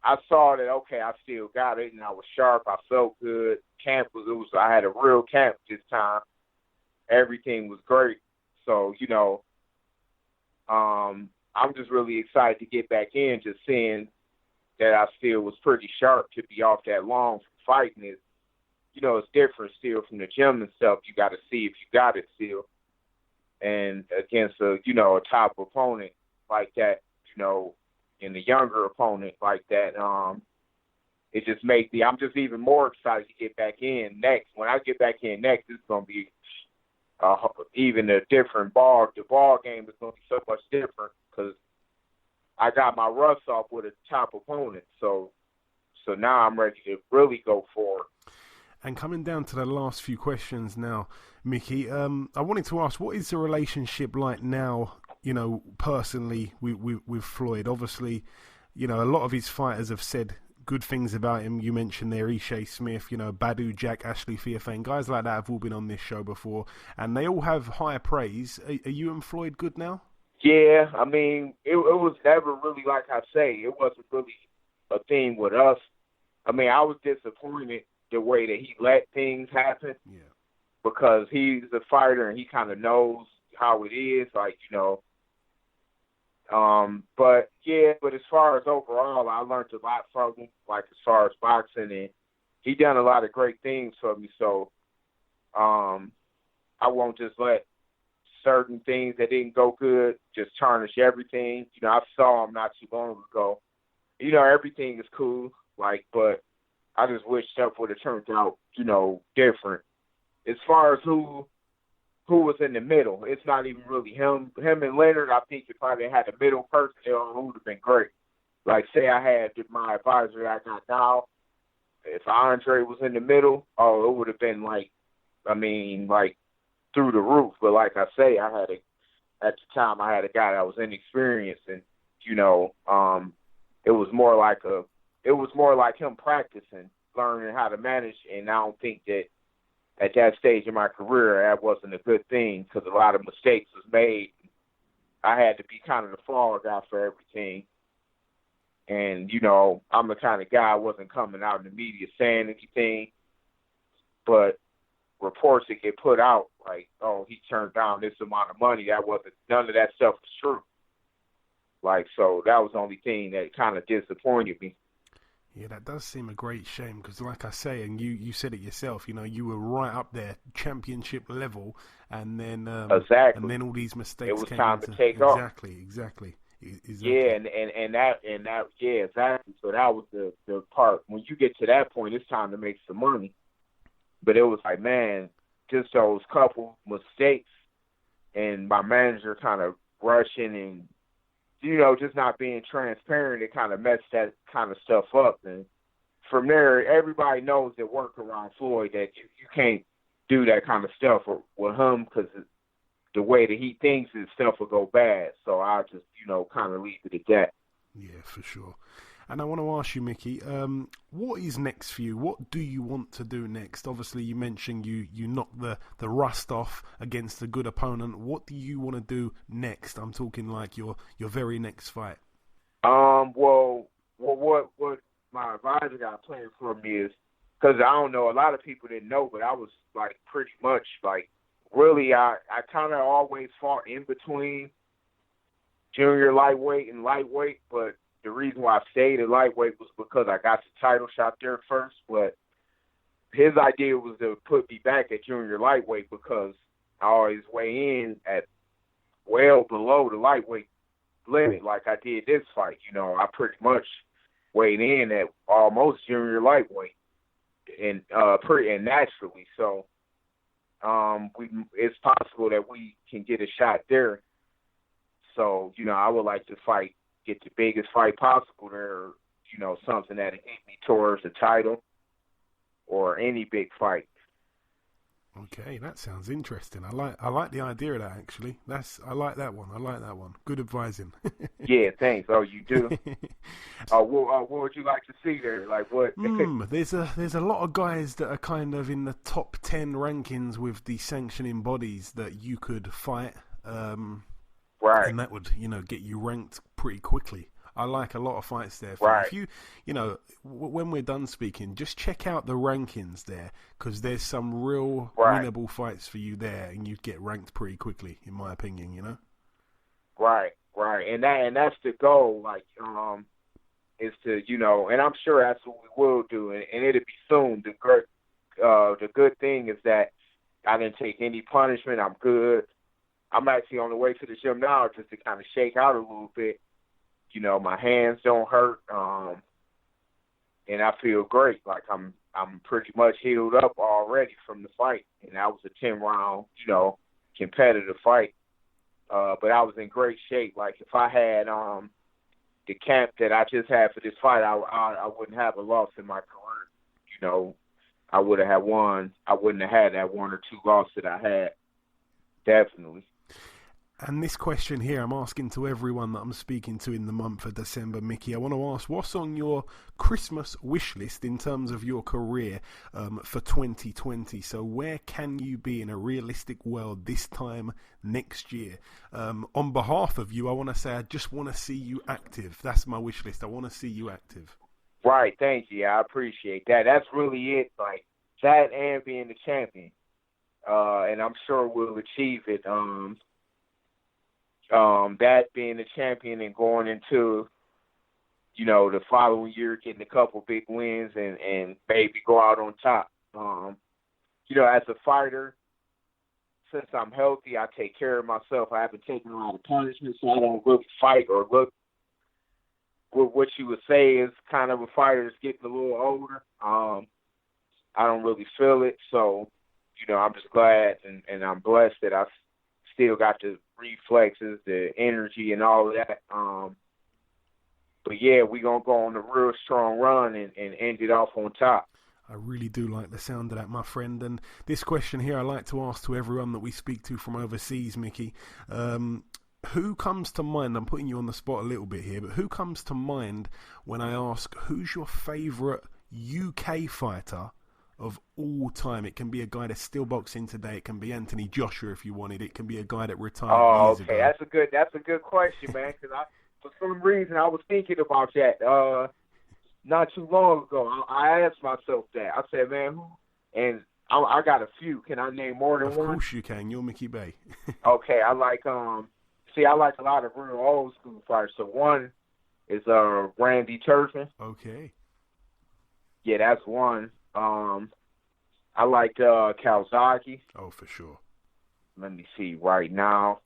I saw that, okay, I still got it, and I was sharp. I felt good. I had a real camp this time. Everything was great. So, I'm just really excited to get back in, just seeing that I still was pretty sharp to be off that long from fighting it. It's different still from the gym and stuff. You got to see if you got it still. And against a top opponent like that, and the younger opponent like that, it just makes I'm just even more excited to get back in next. When I get back in next, it's going to be even a different ball. The ball game is going to be so much different because I got my rust off with a top opponent. So now I'm ready to really go forward. And coming down to the last few questions now, Mickey, I wanted to ask, what is the relationship like now, personally with Floyd? Obviously, a lot of his fighters have said good things about him. You mentioned there Ishe Smith, Badu, Jack, Ashley Fiafane, guys like that have all been on this show before, and they all have high praise. Are you and Floyd good now? Yeah, I mean, it was never really, like I say, it wasn't really a thing with us. I mean, I was disappointed the way that he let things happen. Yeah. Because he's a fighter and he kind of knows how it is, but as far as overall, I learned a lot from him, like as far as boxing, and he done a lot of great things for me. So, I won't just let certain things that didn't go good just tarnish everything. I saw him not too long ago. Everything is cool, but I just wish stuff would have turned out, different. As far as who was in the middle, it's not even really him. Him and Leonard, I think if I had a middle person, it would have been great. Like, say I had my advisor that I got now, if Andre was in the middle, it would have been through the roof. But like I say, at the time I had a guy that was inexperienced, and it was more like him practicing, learning how to manage. And I don't think that at that stage in my career that wasn't a good thing, because a lot of mistakes was made. I had to be kind of the fall guy for everything. And, I'm the kind of guy I wasn't coming out in the media saying anything, but reports that get put out like, oh, he turned down this amount of money, none of that stuff was true. So that was the only thing that kind of disappointed me. Yeah, that does seem a great shame because, like I say, and you said it yourself, you were right up there, championship level, and then exactly, and then all these mistakes. It was came time to take off. Exactly. Yeah, and that yeah, exactly. So that was the part. When you get to that point, it's time to make some money. But it was like, man, just those couple mistakes, and my manager kind of rushing and, just not being transparent, it kind of messed that kind of stuff up. And from there, everybody knows that work around Floyd, that you can't do that kind of stuff with him because the way that he thinks his stuff will go bad. So I'll just, kind of leave it at that. Yeah, for sure. And I want to ask you, Mickey, what is next for you? What do you want to do next? Obviously, you mentioned you knocked the rust off against a good opponent. What do you want to do next? I'm talking like your very next fight. Well, what my advisor got planned for me is, because I don't know, a lot of people didn't know, but I was like pretty much like really I kind of always fought in between junior lightweight and lightweight, but the reason why I stayed at lightweight was because I got the title shot there first. But his idea was to put me back at junior lightweight because I always weigh in at well below the lightweight limit like I did this fight. You know, I pretty much weighed in at almost junior lightweight and naturally. So it's possible that we can get a shot there. So, you know, I would like to get the biggest fight possible there, you know, something that hit me towards the title or any big fight. Okay, that sounds interesting. I like the idea of that, actually. I like that one. Good advising. Yeah, thanks. Oh, you do? What would you like to see there? Like what? There's a lot of guys that are kind of in the top 10 rankings with the sanctioning bodies that you could fight. Right. And that would, you know, get you ranked pretty quickly. I like a lot of fights there. Right. If you know, when we're done speaking, just check out the rankings there, because there's some real winnable fights for you there, and you'd get ranked pretty quickly, in my opinion, you know? Right. And that's the goal, like, is to, you know, and I'm sure that's what we will do, and it'll be soon. The good thing is that I didn't take any punishment. I'm good. I'm actually on the way to the gym now just to kind of shake out a little bit. You know, my hands don't hurt, and I feel great. Like I'm pretty much healed up already from the fight, and that was a 10-round, you know, competitive fight. But I was in great shape. Like if I had the camp that I just had for this fight, I wouldn't have a loss in my career. You know, I would have had one. I wouldn't have had that one or two losses that I had. Definitely. And this question here, I'm asking to everyone that I'm speaking to in the month of December, Mickey. I want to ask, what's on your Christmas wish list in terms of your career for 2020? So where can you be in a realistic world this time next year? On behalf of you, I want to say I just want to see you active. That's my wish list. I want to see you active. Right. Thank you. I appreciate that. That's really it. Like that and being the champion. And I'm sure we'll achieve it. That being the champion and going into, you know, the following year, getting a couple big wins and maybe go out on top. You know, as a fighter, since I'm healthy, I take care of myself. I haven't taken a lot of punishment, so I don't really fight or look what you would say is kind of a fighter that's getting a little older. I don't really feel it, so, you know, I'm just glad and I'm blessed that I still got the reflexes, the energy, and all of that. But yeah, we're going to go on a real strong run and end it off on top. I really do like the sound of that, my friend. And this question here I like to ask to everyone that we speak to from overseas, Mickey. Who comes to mind, I'm putting you on the spot a little bit here, but who comes to mind when I ask who's your favourite UK fighter of all time? It can be a guy that's still boxing today. It can be Anthony Joshua if you wanted. It can be a guy that retired years ago. That's a good question, man. Because for some reason I was thinking about that not too long ago. I asked myself that. I said, man, who? And I got a few. Can I name more than one? Of course you can. You're Mickey Bay. Okay, I like I like a lot of real old school fighters. So one is Randy Turpin. Okay. Yeah, that's one. I like Calzaghe. Oh, for sure. Let me see. Right now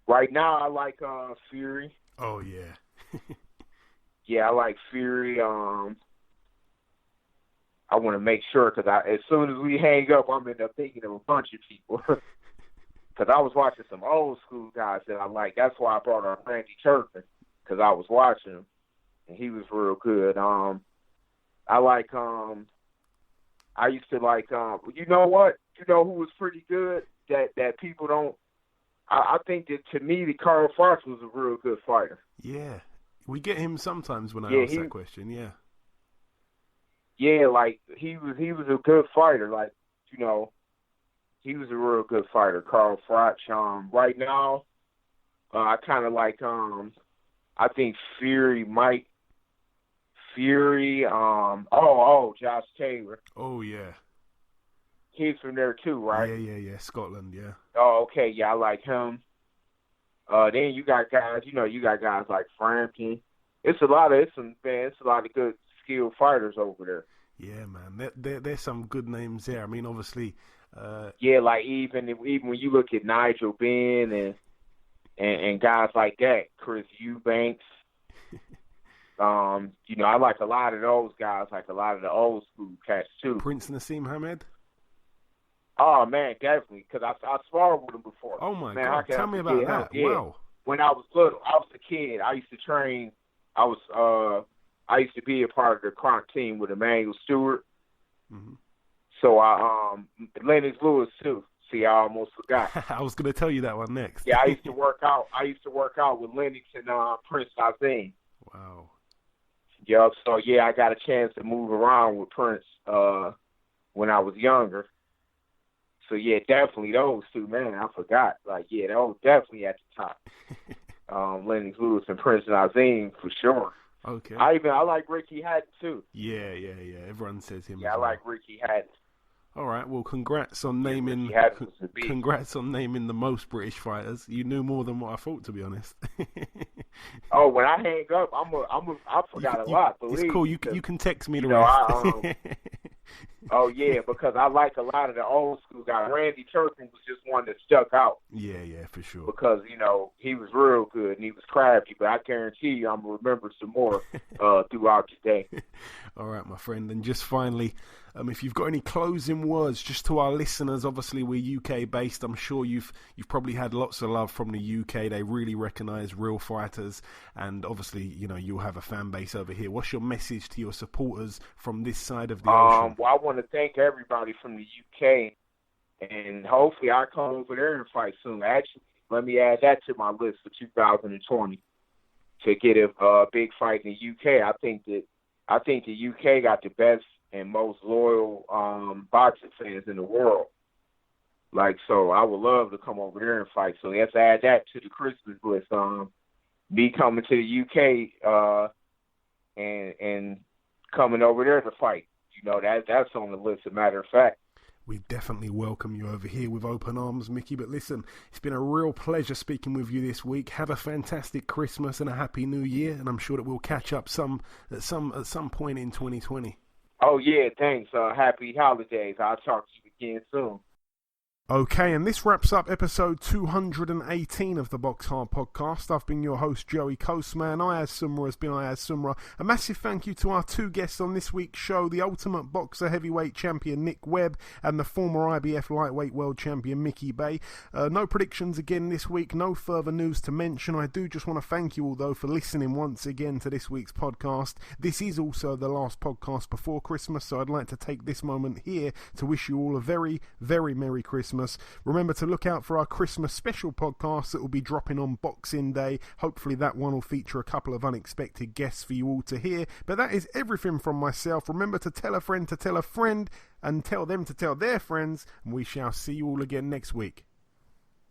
I like Fury. Oh yeah. Yeah, I like Fury. I want to make sure because as soon as we hang up, I'm end up thinking of a bunch of people. Because I was watching some old school guys that I like. That's why I brought up Randy Turpin, because I was watching him and he was real good. I like I used to like you know what? You know who was pretty good that people don't. I think that to me, the Carl Fox was a real good fighter. Yeah, We get him sometimes when I ask that question. Yeah. Yeah, like he was a good fighter. Like, you know, he was a real good fighter. Carl Froch. Right now, I kind of like I think Fury. Josh Taylor. Oh yeah. He's from there too, right? Yeah. Scotland, yeah. Oh, okay, yeah, I like him. Then you got guys, like Frampton. It's a lot of good skilled fighters over there. Yeah, man. There's some good names there. I mean, obviously. Like even when you look at Nigel Benn and guys like that, Chris Eubanks. I like a lot of those guys, like a lot of the old school cats too. Prince Nassim Hamed. Oh man, definitely, because I sparred with him before. Oh my God, tell me about that. Yeah. Wow. When I was little, I was a kid. I used to train. I used to be a part of the Kronk team with Emmanuel Stewart. Mm-hmm. So Lennox Lewis too. See, I almost forgot. I was going to tell you that one next. Yeah, I used to work out with Lennox and Prince Nazim. Wow. Yeah, so yeah, I got a chance to move around with Prince when I was younger. So yeah, definitely those two, man. I forgot. Like, yeah, those definitely at the top. Lennox Lewis and Prince Nazim for sure. Okay. I like Ricky Hatton too. Yeah. Everyone says him. Yeah, I like Ricky Hatton. All right. Well, congrats on naming the most British fighters. You knew more than what I thought, to be honest. Oh, when I hang up, I forgot a lot. It's cool. You can text me the rest. Oh yeah, because I like a lot of the old school guys. Randy Turpin was just one that stuck out. Yeah, for sure. Because he was real good and he was crafty. But I guarantee you, I'm gonna remember some more throughout the day. All right, my friend. And just finally, if you've got any closing words, just to our listeners. Obviously, we're UK based. I'm sure you've probably had lots of love from the UK. They really recognise real fighters, and obviously, you'll have a fan base over here. What's your message to your supporters from this side of the ocean? Well, I want to thank everybody from the UK, and hopefully I come over there and fight soon. Actually, let me add that to my list for 2020 to get a big fight in the UK. I think the UK got the best and most loyal boxing fans in the world. Like, so I would love to come over there and fight. So let's add that to the Christmas list. Me coming to the UK and coming over there to fight. That's on the list, as a matter of fact. We definitely welcome you over here with open arms, Mickey. But listen, it's been a real pleasure speaking with you this week. Have a fantastic Christmas and a happy New Year, and I'm sure that we'll catch up at some point in 2020. Oh yeah, thanks. Happy holidays. I'll talk to you again soon. Okay, and this wraps up episode 218 of the BoxHard Podcast. I've been your host, Joey Coastman. Ayaz Sumra has been Ayaz Sumra. A massive thank you to our two guests on this week's show, the Ultimate Boxer Heavyweight Champion Nick Webb and the former IBF Lightweight World Champion Mickey Bay. No predictions again this week, no further news to mention. I do just want to thank you all, though, for listening once again to this week's podcast. This is also the last podcast before Christmas, so I'd like to take this moment here to wish you all a very, very Merry Christmas. Remember to look out for our Christmas special podcast that will be dropping on Boxing Day. Hopefully that one will feature a couple of unexpected guests for you all to hear. But that is everything from myself. Remember to tell a friend and tell them to tell their friends. And we shall see you all again next week.